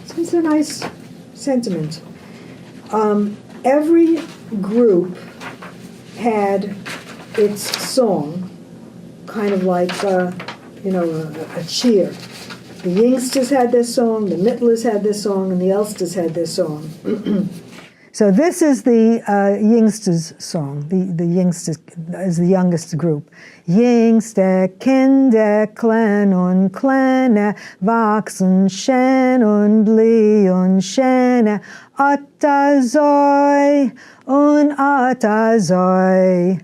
So it's a nice sentiment. Every group had its song, kind of like, a cheer. The Yingsters had their song, the Mittlers had their song, and the Elsters had their song. So this is the Yingsters song. The Yingsters is the youngest group. Jüngste Kinder, klein und kleine, wachsen schön und blühen schöne, Atazoi und Atazoi.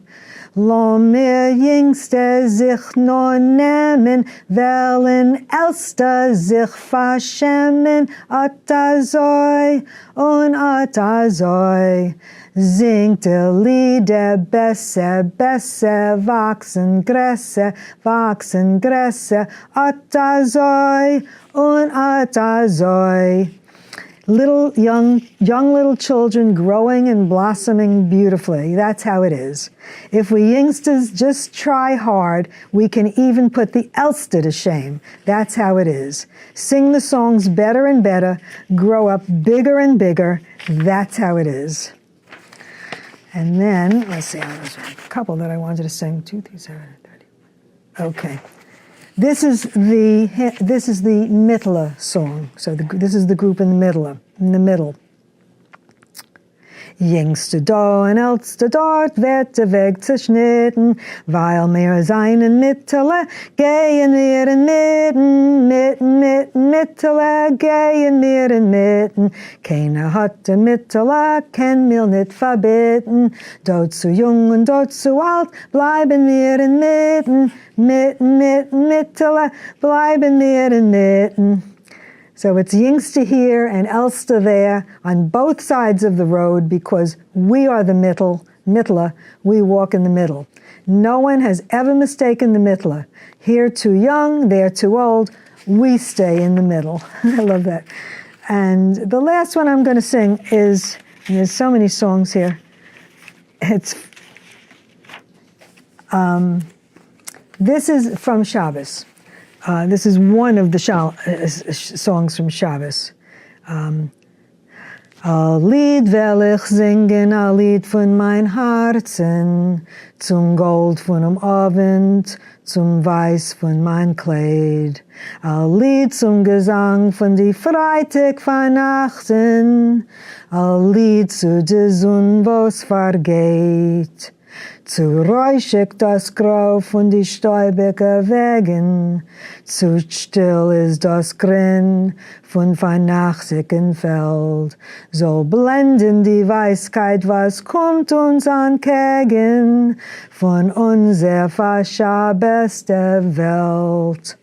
Lo mir Jüngste sich nur nehmen, wollen Älteste sich verschämen, Atazoi und Atazoi. Singt die Lieder besser, besser, wachsen Gräser, Atazoi und Atazoi. Young little children growing and blossoming beautifully. That's how it is. If we youngsters just try hard, we can even put the Elster to shame. That's how it is. Sing the songs better and better, grow up bigger and bigger. That's how it is. And then, let's see, there's a couple that I wanted to sing. 2, 3, 7, 30. Okay. This is the Mittler song. So this is the group in the middle. Jüngste da und älteste dort wird der Weg zerschnitten, weil wir seinen Mittler gehen wir in Mittler gehen wir in Mitten. Keiner hat den Mittler, kann mir nicht verbitten. Dort zu jung und dort zu alt, bleiben wir in Mittler, bleiben wir in Mitten. So it's Yingster here and Elster there on both sides of the road because we are the Mittler, we walk in the middle. No one has ever mistaken the Mittler. Here too young, there too old, we stay in the middle. I love that. And the last one I'm going to sing is, there's so many songs here, it's This is from Shabbos. This is one of the songs from Shabbos. A Lied will ich singen, a Lied von mein Herzen, zum Gold von dem Abend, zum Weiß von mein Kleid. A Lied zum Gesang von die Freitag Weihnachten, a Lied zu der Sonne, wo's vergeht. Zu räuschig das Grau von die stäubige Wegen, zu still ist das Grin von vernachtigen Feld. So blenden die Weisheit, was kommt uns entgegen von unserer verschabester Welt.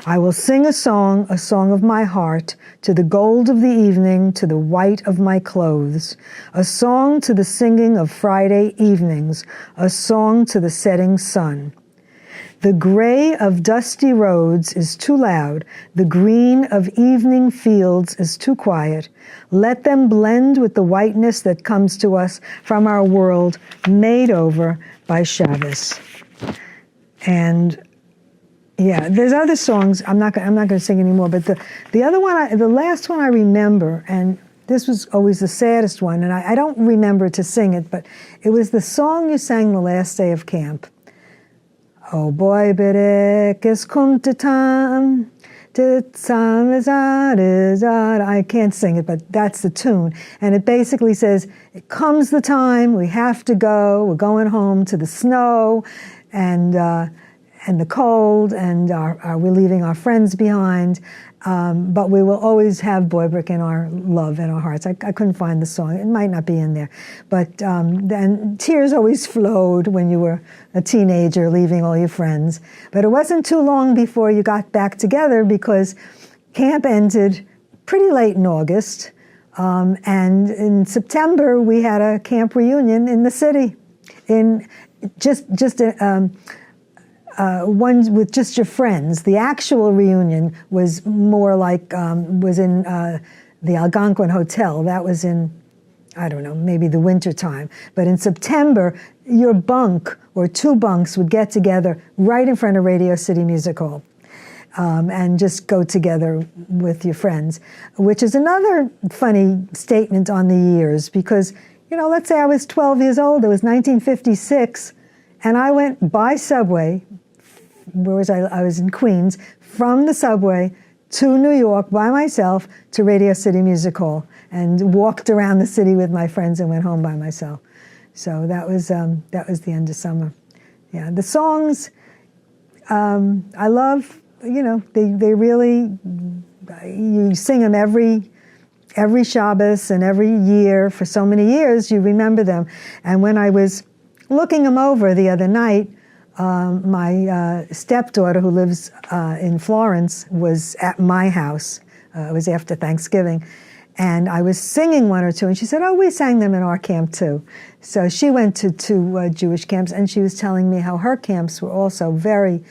I will sing a song of my heart, to the gold of the evening, to the white of my clothes, a song to the singing of Friday evenings, a song to the setting sun. The gray of dusty roads is too loud, the green of evening fields is too quiet. Let them blend with the whiteness that comes to us from our world made over by Shabbos. And yeah, there's other songs. I'm not going to sing anymore. But the other one, the last one I remember, and this was always the saddest one, and I don't remember to sing it, but it was the song you sang the last day of camp. Oh boy, berek es kommt der Tam, der Tam is out. I can't sing it, but that's the tune, and it basically says, "It comes the time we have to go. We're going home to the snow, and the cold, and we're leaving our friends behind, but we will always have Boybrook in our love and our hearts." I couldn't find the song. It might not be in there. But then tears always flowed when you were a teenager leaving all your friends. But it wasn't too long before you got back together, because camp ended pretty late in August. And in September, we had a camp reunion in the city, in one with just your friends. The actual reunion was more like, was in the Algonquin Hotel. That was in, I don't know, maybe the winter time. But in September, your bunk or two bunks would get together right in front of Radio City Music Hall. And just go together with your friends, which is another funny statement on the years, because, let's say I was 12 years old, it was 1956, and I went by subway. Where was I? I was in Queens, from the subway to New York by myself to Radio City Music Hall, and walked around the city with my friends and went home by myself. So that was the end of summer. Yeah, the songs I love. They really, you sing them every Shabbos and every year for so many years. You remember them. And when I was looking them over the other night, my stepdaughter, who lives in Florence, was at my house. It was after Thanksgiving. And I was singing one or two, and she said, "Oh, we sang them in our camp too." So she went to two Jewish camps, and she was telling me how her camps were also very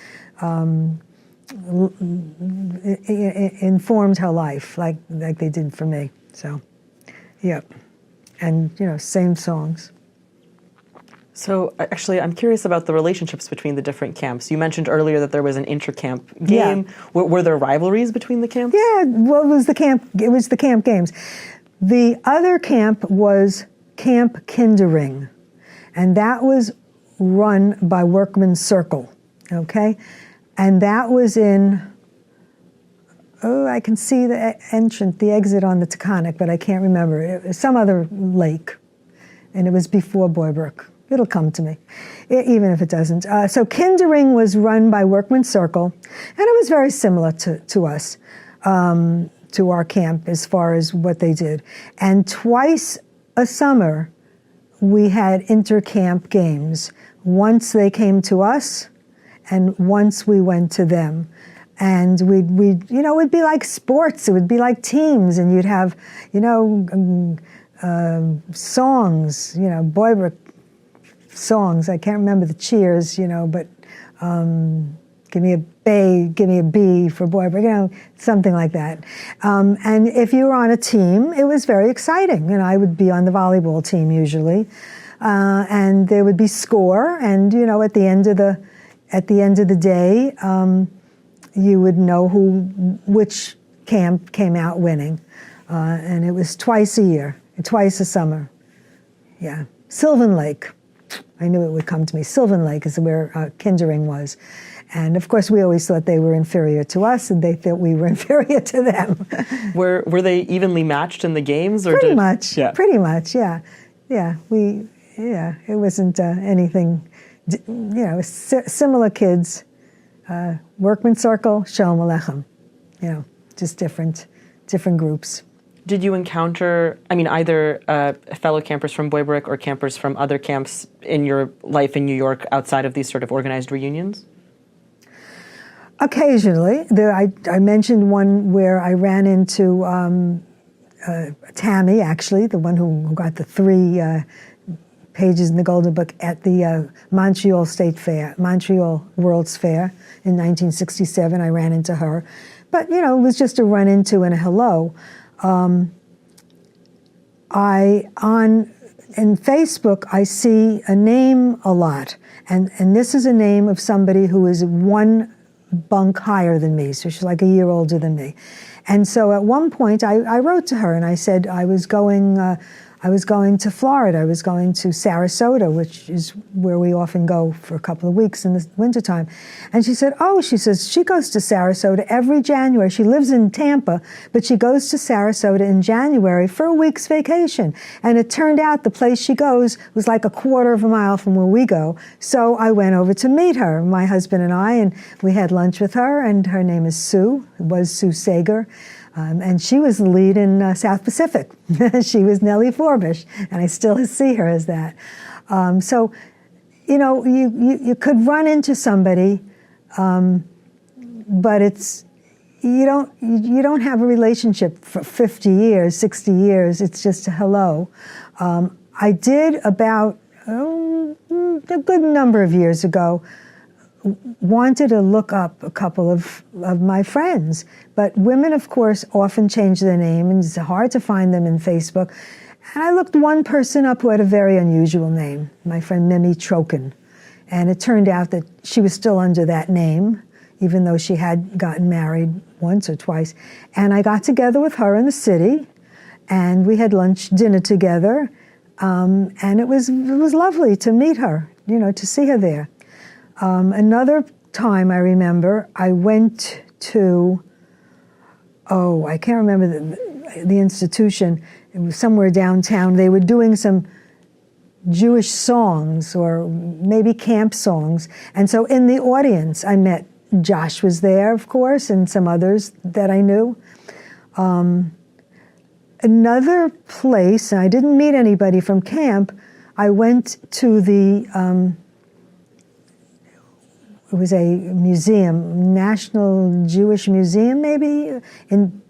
informed her life, like they did for me. So, yeah. And, same songs. So actually, I'm curious about the relationships between the different camps. You mentioned earlier that there was an inter-camp game. Yeah. Were there rivalries between the camps? Yeah, well, it was the camp games. The other camp was Camp Kindering, and that was run by Workman's Circle, okay? And that was in, I can see the exit on the Taconic, but I can't remember. It was some other lake, and it was before Boybrook. It'll come to me, even if it doesn't. So Kindering was run by Workman's Circle, and it was very similar to us, to our camp as far as what they did. And twice a summer, we had inter-camp games. Once they came to us, and once we went to them. And we'd it'd be like sports. It would be like teams, and you'd have, songs, Boybrook songs. I can't remember the cheers, but give me a B for Boybrook, something like that. And if you were on a team, it was very exciting. I would be on the volleyball team usually, and there would be score, and at the end of at the end of the day, you would know which camp came out winning. And it was twice a year, twice a summer. Yeah. Sylvan Lake. I knew it would come to me. Sylvan Lake is where Kindering was. And of course, we always thought they were inferior to us, and they thought we were inferior to them. Were they evenly matched in the games, or pretty much? Yeah. Pretty much, yeah, yeah. It wasn't anything. Similar kids, workman circle, shalom aleichem. Just different groups. Did you encounter, either fellow campers from Boybrook or campers from other camps in your life in New York outside of these sort of organized reunions? Occasionally. I mentioned one where I ran into Tammy, actually, the one who got the 3 pages in the Golden Book at the Montreal World's Fair in 1967. I ran into her. But, it was just a run into and a hello. In Facebook, I see a name a lot. And this is a name of somebody who is 1 bunk higher than me, so she's like a year older than me. And so at one point, I wrote to her and I said I was going to Florida. I was going to Sarasota, which is where we often go for a couple of weeks in the wintertime. And she said, she goes to Sarasota every January. She lives in Tampa, but she goes to Sarasota in January for a week's vacation. And it turned out the place she goes was like a quarter of a mile from where we go. So I went over to meet her, my husband and I, and we had lunch with her, and her name is Sue. It was Sue Sager. And she was the lead in South Pacific. She was Nellie Forbish, and I still see her as that. So, you could run into somebody, but you don't have a relationship for 50 years, 60 years. It's just a hello. I did about a good number of years ago wanted to look up a couple of my friends. But women, of course, often change their name, and it's hard to find them in Facebook. And I looked one person up who had a very unusual name, my friend Mimi Trokin. And it turned out that she was still under that name, even though she had gotten married once or twice. And I got together with her in the city, and we had dinner together. And it was lovely to meet her, to see her there. Another time I remember, I went to, I can't remember the institution. It was somewhere downtown. They were doing some Jewish songs or maybe camp songs. And so in the audience, I met Josh was there, of course, and some others that I knew. Another place, and I didn't meet anybody from camp, I went to the... It was a museum, National Jewish Museum, maybe, in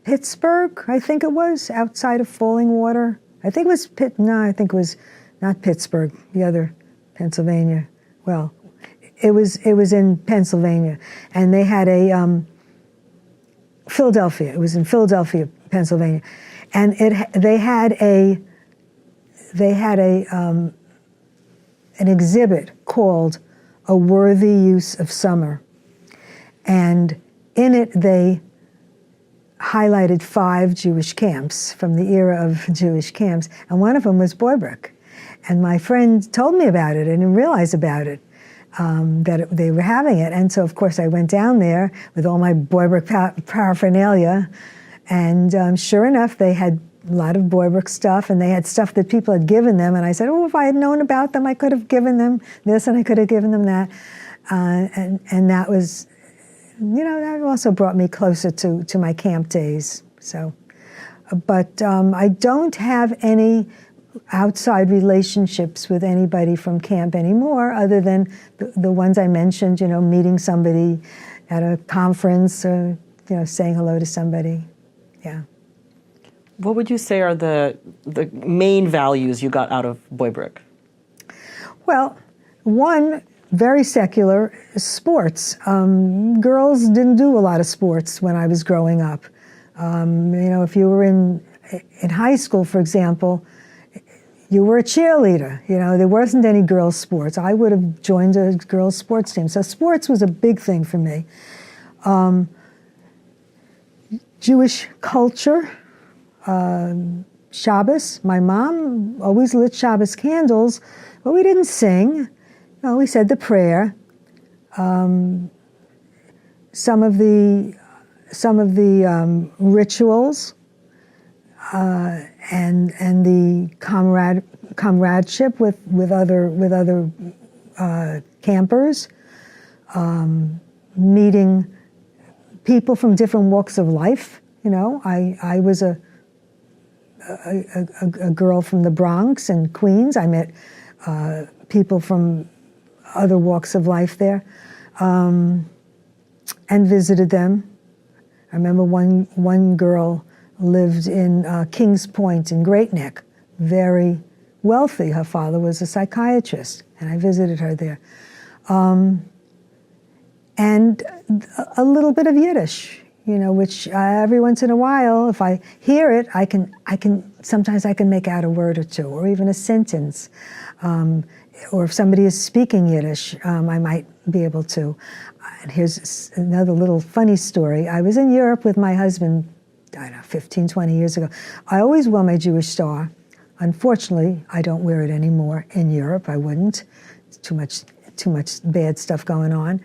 Pittsburgh, I think it was, outside of Falling Water. I think it was I think it was not Pittsburgh, the other Pennsylvania. Well, it was in Pennsylvania, and they had a Philadelphia. It was in Philadelphia, Pennsylvania, and they had an exhibit called A Worthy Use of Summer. And in it, they highlighted 5 Jewish camps from the era of Jewish camps, and one of them was Boybrook. And my friend told me about it. I didn't realize about it, they were having it. And so, of course, I went down there with all my Boybrook paraphernalia, and sure enough, they had a lot of Boybrook stuff, and they had stuff that people had given them, and I said, if I had known about them, I could have given them this, and I could have given them that. And that was, that also brought me closer to my camp days. So, but I don't have any outside relationships with anybody from camp anymore, other than the ones I mentioned, meeting somebody at a conference or, saying hello to somebody. Yeah. What would you say are the main values you got out of Boybrook? Well, one, very secular, sports. Girls didn't do a lot of sports when I was growing up. If you were in high school, for example, you were a cheerleader. There wasn't any girls' sports. I would have joined a girls' sports team. So sports was a big thing for me. Jewish culture, Shabbos. My mom always lit Shabbos candles, but we didn't sing. We said the prayer. Some of the rituals and the comradeship with other campers, meeting people from different walks of life. I was a girl from the Bronx and Queens. I met people from other walks of life there, and visited them. I remember one girl lived in Kings Point in Great Neck, very wealthy. Her father was a psychiatrist, and I visited her there. And a little bit of Yiddish, which every once in a while, if I hear it, sometimes I can make out a word or two, or even a sentence. Or if somebody is speaking Yiddish, I might be able to. And here's another little funny story. I was in Europe with my husband, 15, 20 years ago. I always wore my Jewish star. Unfortunately, I don't wear it anymore in Europe. I wouldn't. It's too much bad stuff going on.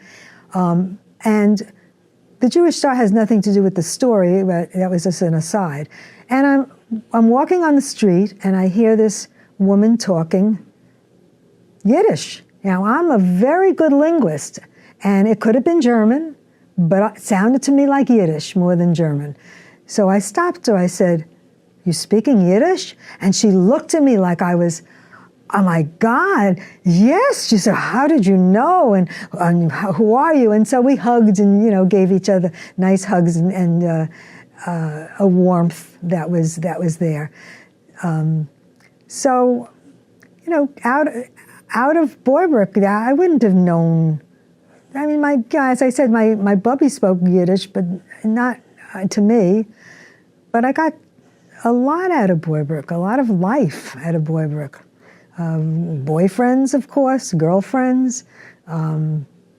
And the Jewish star has nothing to do with the story, but that was just an aside. And I'm walking on the street, and I hear this woman talking Yiddish. Now, I'm a very good linguist, and it could have been German, but it sounded to me like Yiddish more than German. So I stopped her. I said, "You speaking Yiddish?" And she looked at me like I was, "Oh my God, yes." She said, "How did you know? And who are you?" And so we hugged and gave each other nice hugs and a warmth that was there. So out of Boybrook, I wouldn't have known. I mean, as I said, my bubby spoke Yiddish, but not to me. But I got a lot out of Boybrook, a lot of life out of Boybrook. Boyfriends, of course, girlfriends,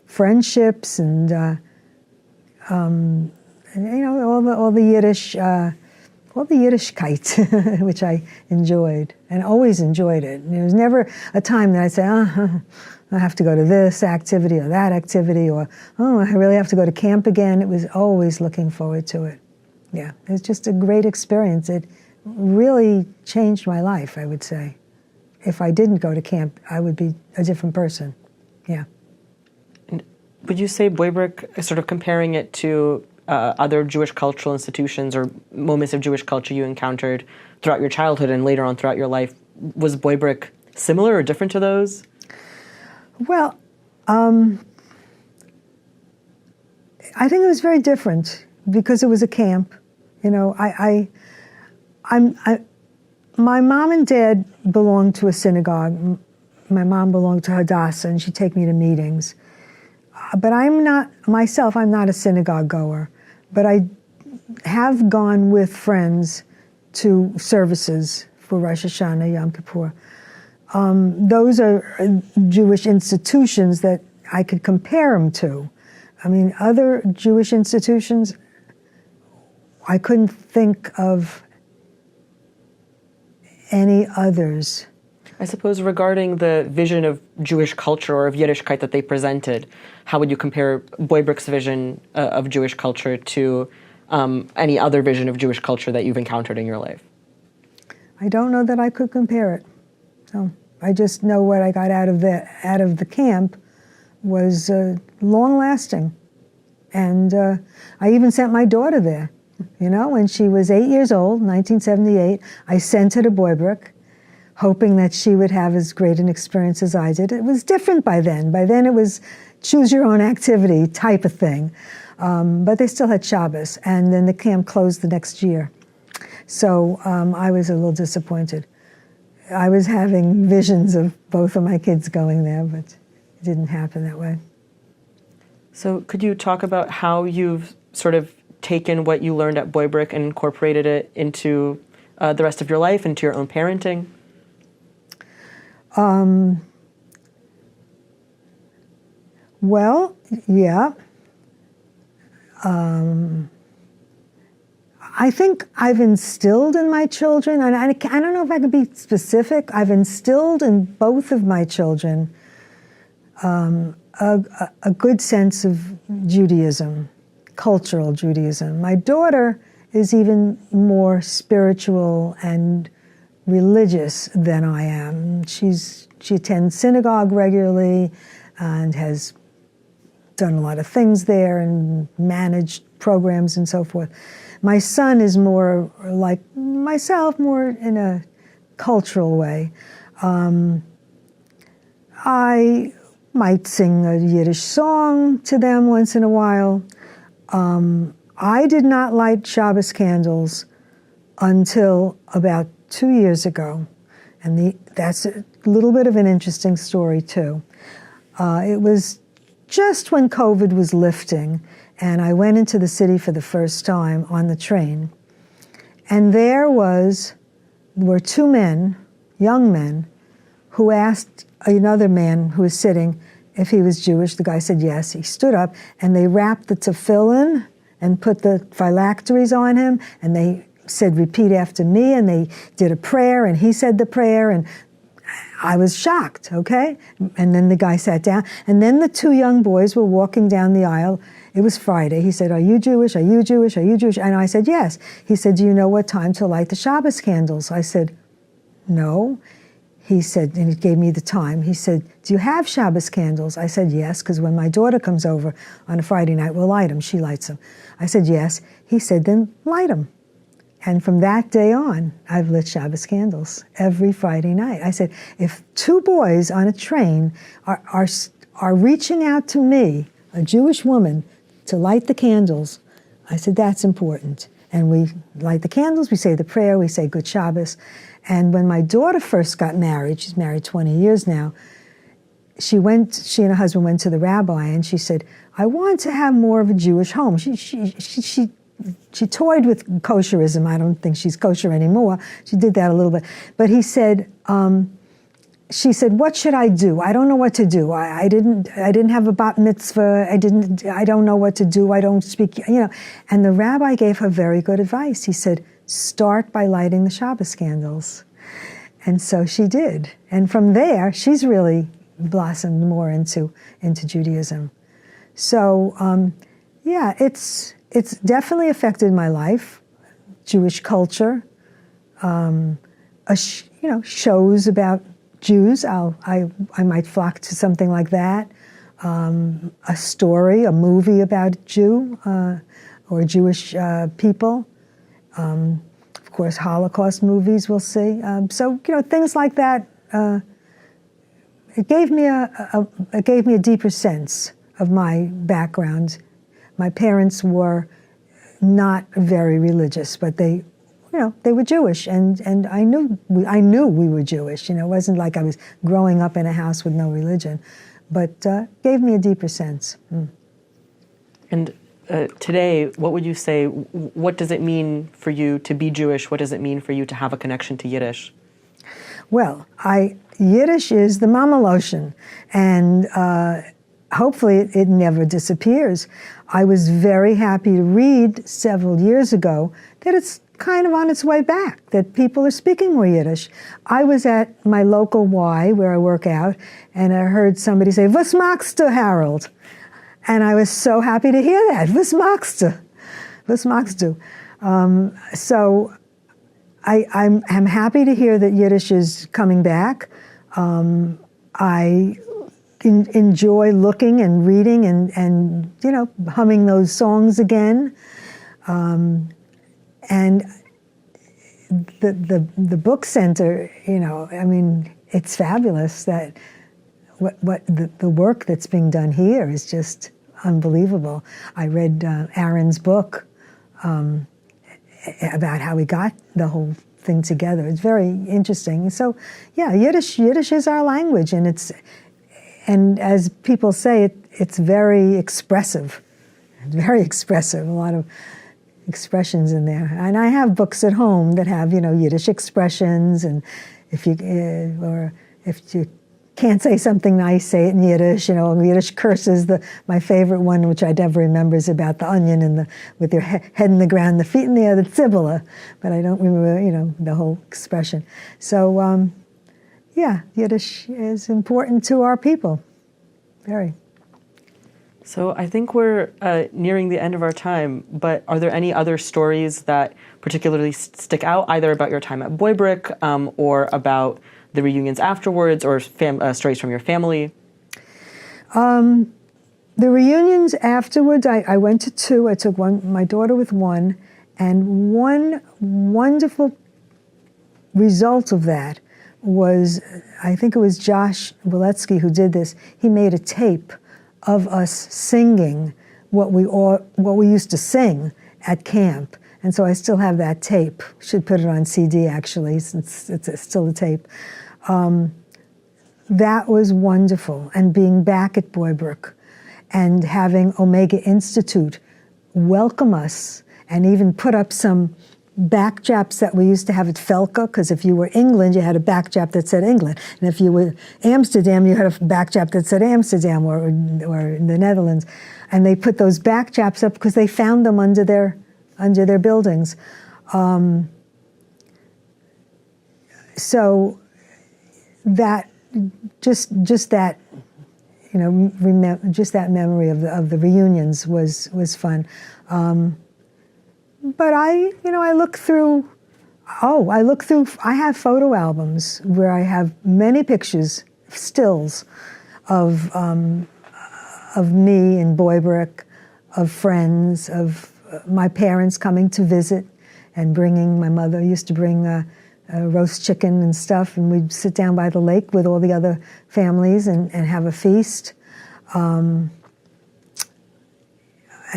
friendships, and all the Yiddish, all the Yiddishkeit, which I enjoyed and always enjoyed it. And there was never a time that I'd say, I have to go to this activity or that activity, or I really have to go to camp again. It was always looking forward to it. Yeah, it was just a great experience. It really changed my life, I would say. If I didn't go to camp, I would be a different person. Yeah. And would you say Boybrook, sort of comparing it to other Jewish cultural institutions or moments of Jewish culture you encountered throughout your childhood and later on throughout your life, was Boybrook similar or different to those? Well, I think it was very different because it was a camp. My mom and dad belonged to a synagogue. My mom belonged to Hadassah, and she'd take me to meetings. But I'm not a synagogue goer. But I have gone with friends to services for Rosh Hashanah, Yom Kippur. Those are Jewish institutions that I could compare them to. I mean, other Jewish institutions, I couldn't think of any others. I suppose regarding the vision of Jewish culture or of Yiddishkeit that they presented, how would you compare Boybrook's vision of Jewish culture to any other vision of Jewish culture that you've encountered in your life? I don't know that I could compare it. No, I just know what I got out of the camp was long-lasting. And I even sent my daughter there. When she was 8 years old, 1978, I sent her to Boybrook, hoping that she would have as great an experience as I did. It was different by then. By then it was choose your own activity type of thing. But they still had Shabbos, and then the camp closed the next year. So I was a little disappointed. I was having visions of both of my kids going there, but it didn't happen that way. So could you talk about how you've sort of taken what you learned at Boybrook and incorporated it into the rest of your life, into your own parenting? Well, yeah. I think I've instilled in my children, and I don't know if I can be specific, I've instilled in both of my children a good sense of Judaism, cultural Judaism. My daughter is even more spiritual and religious than I am. She attends synagogue regularly and has done a lot of things there and managed programs and so forth. My son is more like myself, more in a cultural way. I might sing a Yiddish song to them once in a while. I did not light Shabbos candles until about 2 years ago. And that's a little bit of an interesting story, too. It was just when COVID was lifting, and I went into the city for the first time on the train. And there were two men, young men, who asked another man who was sitting if he was Jewish. The guy said yes. He stood up, and they wrapped the tefillin and put the phylacteries on him, and they said, repeat after me, and they did a prayer, and he said the prayer, and I was shocked, okay? And then the guy sat down, and then the two young boys were walking down the aisle. It was Friday. He said, are you Jewish? Are you Jewish? Are you Jewish? And I said, yes. He said, do you know what time to light the Shabbos candles? I said, no. He said, and he gave me the time. He said, do you have Shabbos candles? I said, yes, because when my daughter comes over on a Friday night, we'll light them. She lights them. I said, yes. He said, then light them. And from that day on, I've lit Shabbos candles every Friday night. I said, if two boys on a train are reaching out to me, a Jewish woman, to light the candles, I said, that's important. And we light the candles, we say the prayer, we say Good Shabbos. And when my daughter first got married, she's married 20 years now, she and her husband went to the rabbi, and she said, I want to have more of a Jewish home. She toyed with kosherism. I don't think she's kosher anymore. She did that a little bit. But he said, she said, what should I do? I don't know what to do. I didn't have a bat mitzvah. I don't know what to do. I don't speak, And the rabbi gave her very good advice. He said, start by lighting the Shabbos candles. And so she did. And from there, she's really blossomed more into Judaism. So, yeah, it's definitely affected my life. Jewish culture, shows about Jews. I might flock to something like that. A story, a movie about a Jew or Jewish people. Of course, Holocaust movies we'll see. So things like that. It gave me a deeper sense of my background. My parents were not very religious, but they were Jewish, and I knew we were Jewish. It wasn't like I was growing up in a house with no religion, but gave me a deeper sense. And today, what would you say? What does it mean for you to be Jewish? What does it mean for you to have a connection to Yiddish? Well, Yiddish is the mama lotion, and hopefully it never disappears. I was very happy to read several years ago that it's kind of on its way back, that people are speaking more Yiddish. I was at my local Y, where I work out, and I heard somebody say, "Was magst du, Harold?" And I was so happy to hear that. Was magst du? Was magst du? So I'm happy to hear that Yiddish is coming back. I enjoy looking and reading and humming those songs again. And the book center, it's fabulous that what the work that's being done here is just unbelievable. I read Aaron's book about how he got the whole thing together. It's very interesting. So, yeah, Yiddish is our language, and as people say, it's very expressive. It's very expressive. A lot of expressions in there. And I have books at home that have Yiddish expressions, and if you or if you can't say something nice, say it in Yiddish. Yiddish curses. My favorite one, which I never remember, is about the onion with your head in the ground, the feet in the air, the tzibula. But I don't remember, the whole expression. So, Yiddish is important to our people. Very. So I think we're nearing the end of our time, but are there any other stories that particularly stick out, either about your time at Boybrick or about the reunions afterwards, or stories from your family? The reunions afterwards, I went to two. I took my daughter with one, and one wonderful result of that was, I think it was Josh Waletsky who did this. He made a tape of us singing what we used to sing at camp. And so I still have that tape. Should put it on CD, actually, since it's still a tape. That was wonderful. And being back at Boybrook and having Omega Institute welcome us and even put up some backjaps that we used to have at Felka, because if you were England, you had a backjap that said England. And if you were Amsterdam, you had a backjap that said Amsterdam or in the Netherlands. And they put those backjaps up because they found them under their buildings. So that just that just that memory of the reunions was fun. But I look through. I have photo albums where I have many pictures, stills of me in Boybrook, of friends, of my parents coming to visit and bringing. My mother used to bring roast chicken and stuff, and we'd sit down by the lake with all the other families and have a feast.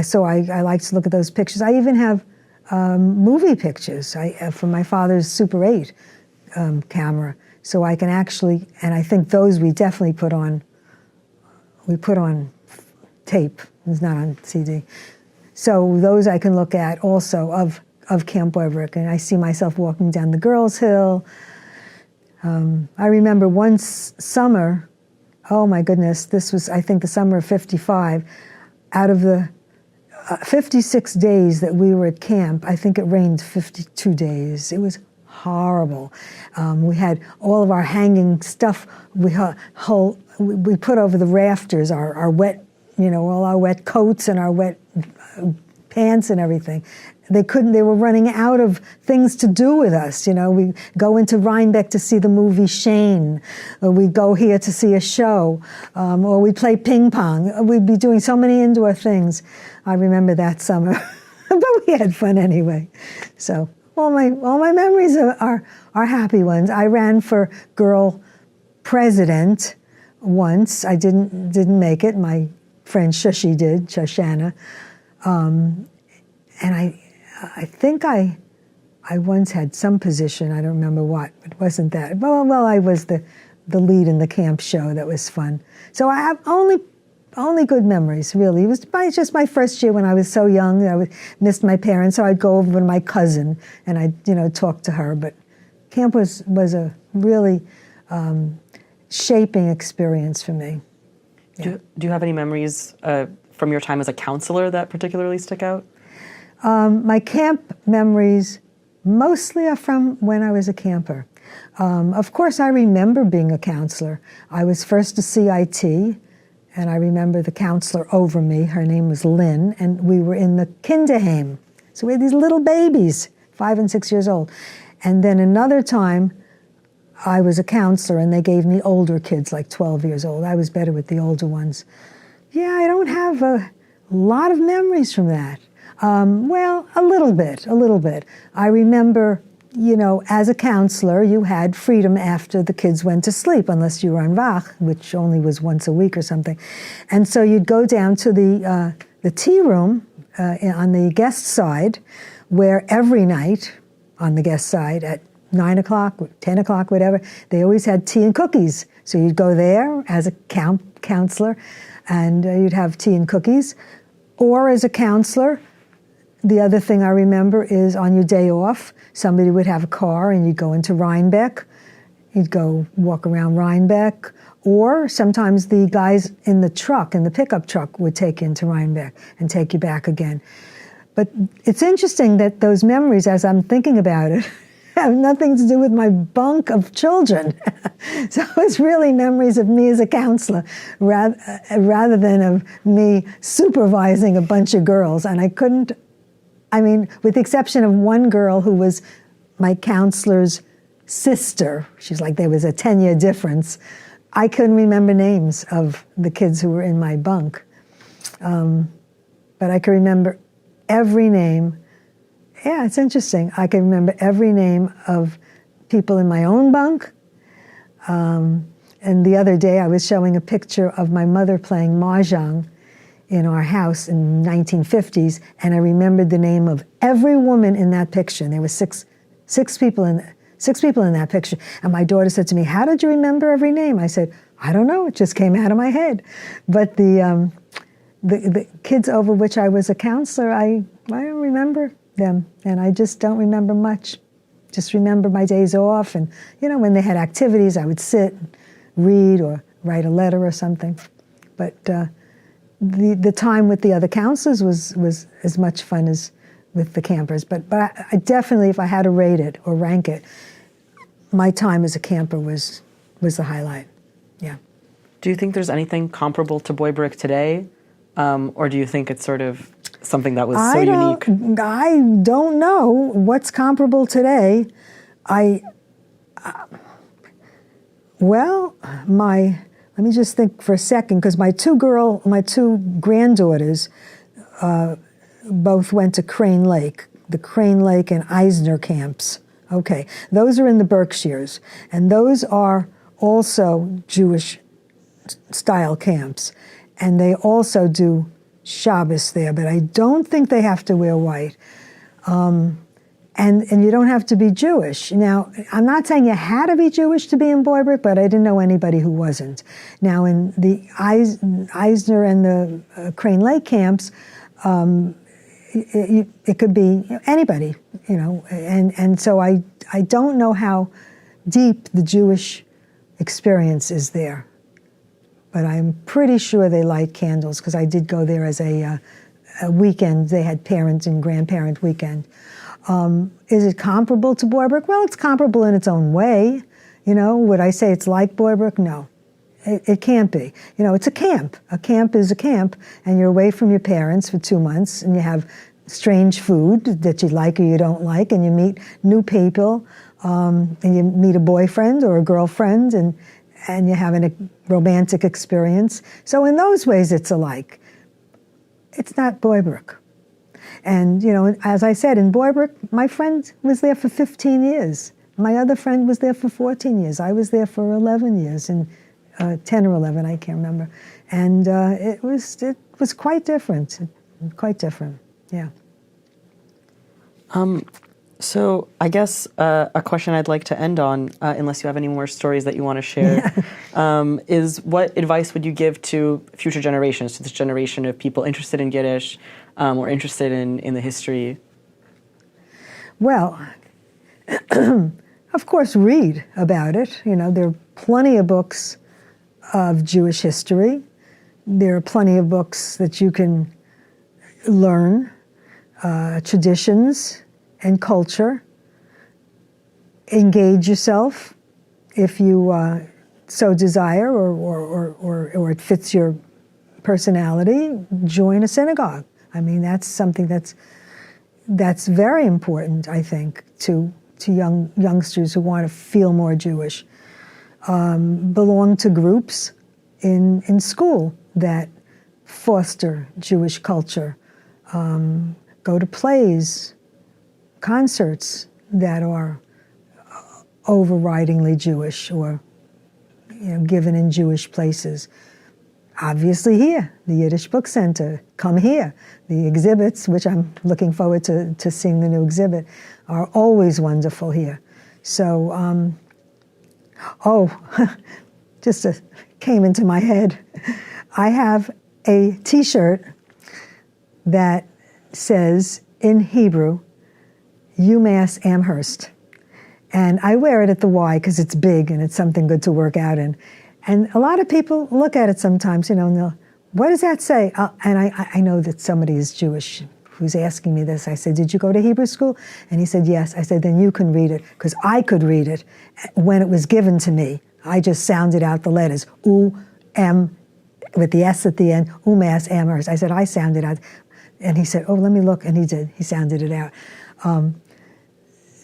So I like to look at those pictures. I even have movie pictures from my father's Super 8 camera, so I can actually, and I think those we definitely put on tape. It's not on CD. So those I can look at also of Camp Boybrook, and I see myself walking down the Girls' Hill. I remember one summer, oh my goodness, this was, I think, the summer of '55. Out of the 56 days that we were at camp, I think it rained 52 days. It was horrible. We had all of our hanging stuff, we put over the rafters, our wet, all our wet coats and our wet pants and everything. They were running out of things to do with us. We go into Rhinebeck to see the movie Shane, or we go here to see a show, or we play ping pong. We'd be doing so many indoor things. I remember that summer, but we had fun anyway. So all my memories are happy ones. I ran for girl president once. I didn't make it. My friend Shushi did, Shoshana, and I think I once had some position. I don't remember what. It wasn't that. Well, I was the lead in the camp show. That was fun. So I have only good memories, really. It was just my first year when I was so young. I missed my parents, so I'd go over with my cousin and I'd talk to her. But camp was a really shaping experience for me. Yeah. Do you have any memories from your time as a counselor that particularly stick out? My camp memories mostly are from when I was a camper. Of course, I remember being a counselor. I was first to CIT, and I remember the counselor over me. Her name was Lynn, and we were in the Kinderheim. So we had these little babies, 5 and 6 years old. And then another time, I was a counselor, and they gave me older kids, like 12 years old. I was better with the older ones. Yeah, I don't have a lot of memories from that. Well, a little bit. I remember, as a counselor, you had freedom after the kids went to sleep, unless you were on Wach, which only was once a week or something. And so you'd go down to the tea room on the guest side, where every night on the guest side at 9 o'clock, 10 o'clock, whatever, they always had tea and cookies. So you'd go there as a counselor, and you'd have tea and cookies. Or as a counselor, the other thing I remember is on your day off, somebody would have a car and you'd go into Rhinebeck You'd go walk around Rhinebeck, or sometimes the guys in the truck, in the pickup truck, would take you into Rhinebeck and take you back again. But it's interesting that those memories, as I'm thinking about it, have nothing to do with my bunk of children. So it's really memories of me as a counselor rather than of me supervising a bunch of girls. And with the exception of one girl who was my counselor's sister, she's like, there was a 10-year difference, I couldn't remember names of the kids who were in my bunk. But I can remember every name. Yeah, it's interesting. I can remember every name of people in my own bunk. And the other day I was showing a picture of my mother playing mahjong in our house in the 1950s, and I remembered the name of every woman in that picture. And there were six people in that picture. And my daughter said to me, "How did you remember every name?" I said, "I don't know, it just came out of my head." But the kids over which I was a counselor, I don't remember them, and I just don't remember much. Just remember my days off, and when they had activities, I would sit and read or write a letter or something. But the time with the other counselors was as much fun as with the campers. But I definitely, if I had to rate it or rank it, my time as a camper was the highlight. Yeah. Do you think there's anything comparable to Boybrook today, or do you think it's sort of something that was so unique? I don't know what's comparable today. Let me just think for a second, because my two granddaughters both went to Crane Lake, the Crane Lake and Eisner camps. Okay, those are in the Berkshires, and those are also Jewish-style camps, and they also do Shabbos there, but I don't think they have to wear white. And you don't have to be Jewish. Now, I'm not saying you had to be Jewish to be in Boybrook, but I didn't know anybody who wasn't. Now, in the Eisner and the Crane Lake camps, it could be anybody, and so I don't know how deep the Jewish experience is there. But I'm pretty sure they light candles, because I did go there as a weekend. They had parent and grandparent weekend. Is it comparable to Boybrook? Well, it's comparable in its own way. Would I say it's like Boybrook? No, it can't be. It's a camp. A camp is a camp, and you're away from your parents for 2 months, and you have strange food that you like or you don't like, and you meet new people, and you meet a boyfriend or a girlfriend, and you're having a romantic experience. So in those ways, it's alike. It's not Boybrook. And, as I said, in Boybrook, my friend was there for 15 years. My other friend was there for 14 years. I was there for 11 years, and 10 or 11, I can't remember. And it was quite different, yeah. So I guess a question I'd like to end on, unless you have any more stories that you want to share, is what advice would you give to future generations, to this generation of people interested in Yiddish or interested in the history? Well, of course, read about it. There are plenty of books of Jewish history. There are plenty of books that you can learn, traditions and culture. Engage yourself if you so desire, or it fits your personality. Join a synagogue. I mean, that's something that's very important, I think, to youngsters who want to feel more Jewish. Belong to groups in school that foster Jewish culture. Go to plays, concerts that are overridingly Jewish or given in Jewish places. Obviously here, the Yiddish Book Center, come here. The exhibits, which I'm looking forward to seeing the new exhibit, are always wonderful here. So, just came into my head. I have a T-shirt that says in Hebrew, UMass Amherst. And I wear it at the Y because it's big and it's something good to work out in. And a lot of people look at it sometimes, and they'll, what does that say? And I know that somebody is Jewish who's asking me this. I said, did you go to Hebrew school? And he said, yes. I said, then you can read it, because I could read it when it was given to me. I just sounded out the letters, U, M, with the S at the end, Umas, Amers. I said, I sounded out. And he said, oh, let me look. And he did. He sounded it out.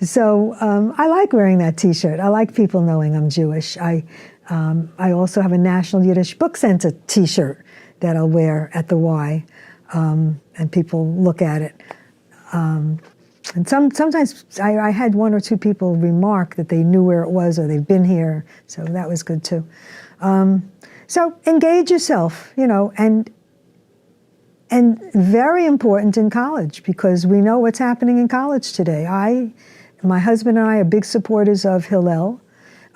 So I like wearing that T-shirt. I like people knowing I'm Jewish. I also have a National Yiddish Book Center T-shirt that I'll wear at the Y, and people look at it. And sometimes I had one or two people remark that they knew where it was or they've been here, so that was good too. So engage yourself, and very important in college, because we know what's happening in college today. My husband and I are big supporters of Hillel.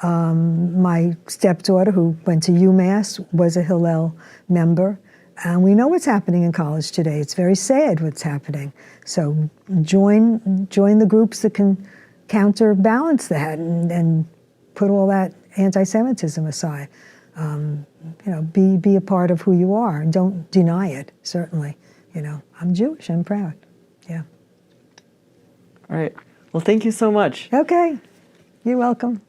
My stepdaughter, who went to UMass, was a Hillel member. And we know what's happening in college today. It's very sad what's happening. So join the groups that can counterbalance that and put all that anti-Semitism aside. Be a part of who you are, and don't deny it, certainly. I'm Jewish, I'm proud. Yeah. All right. Well, thank you so much. Okay. You're welcome.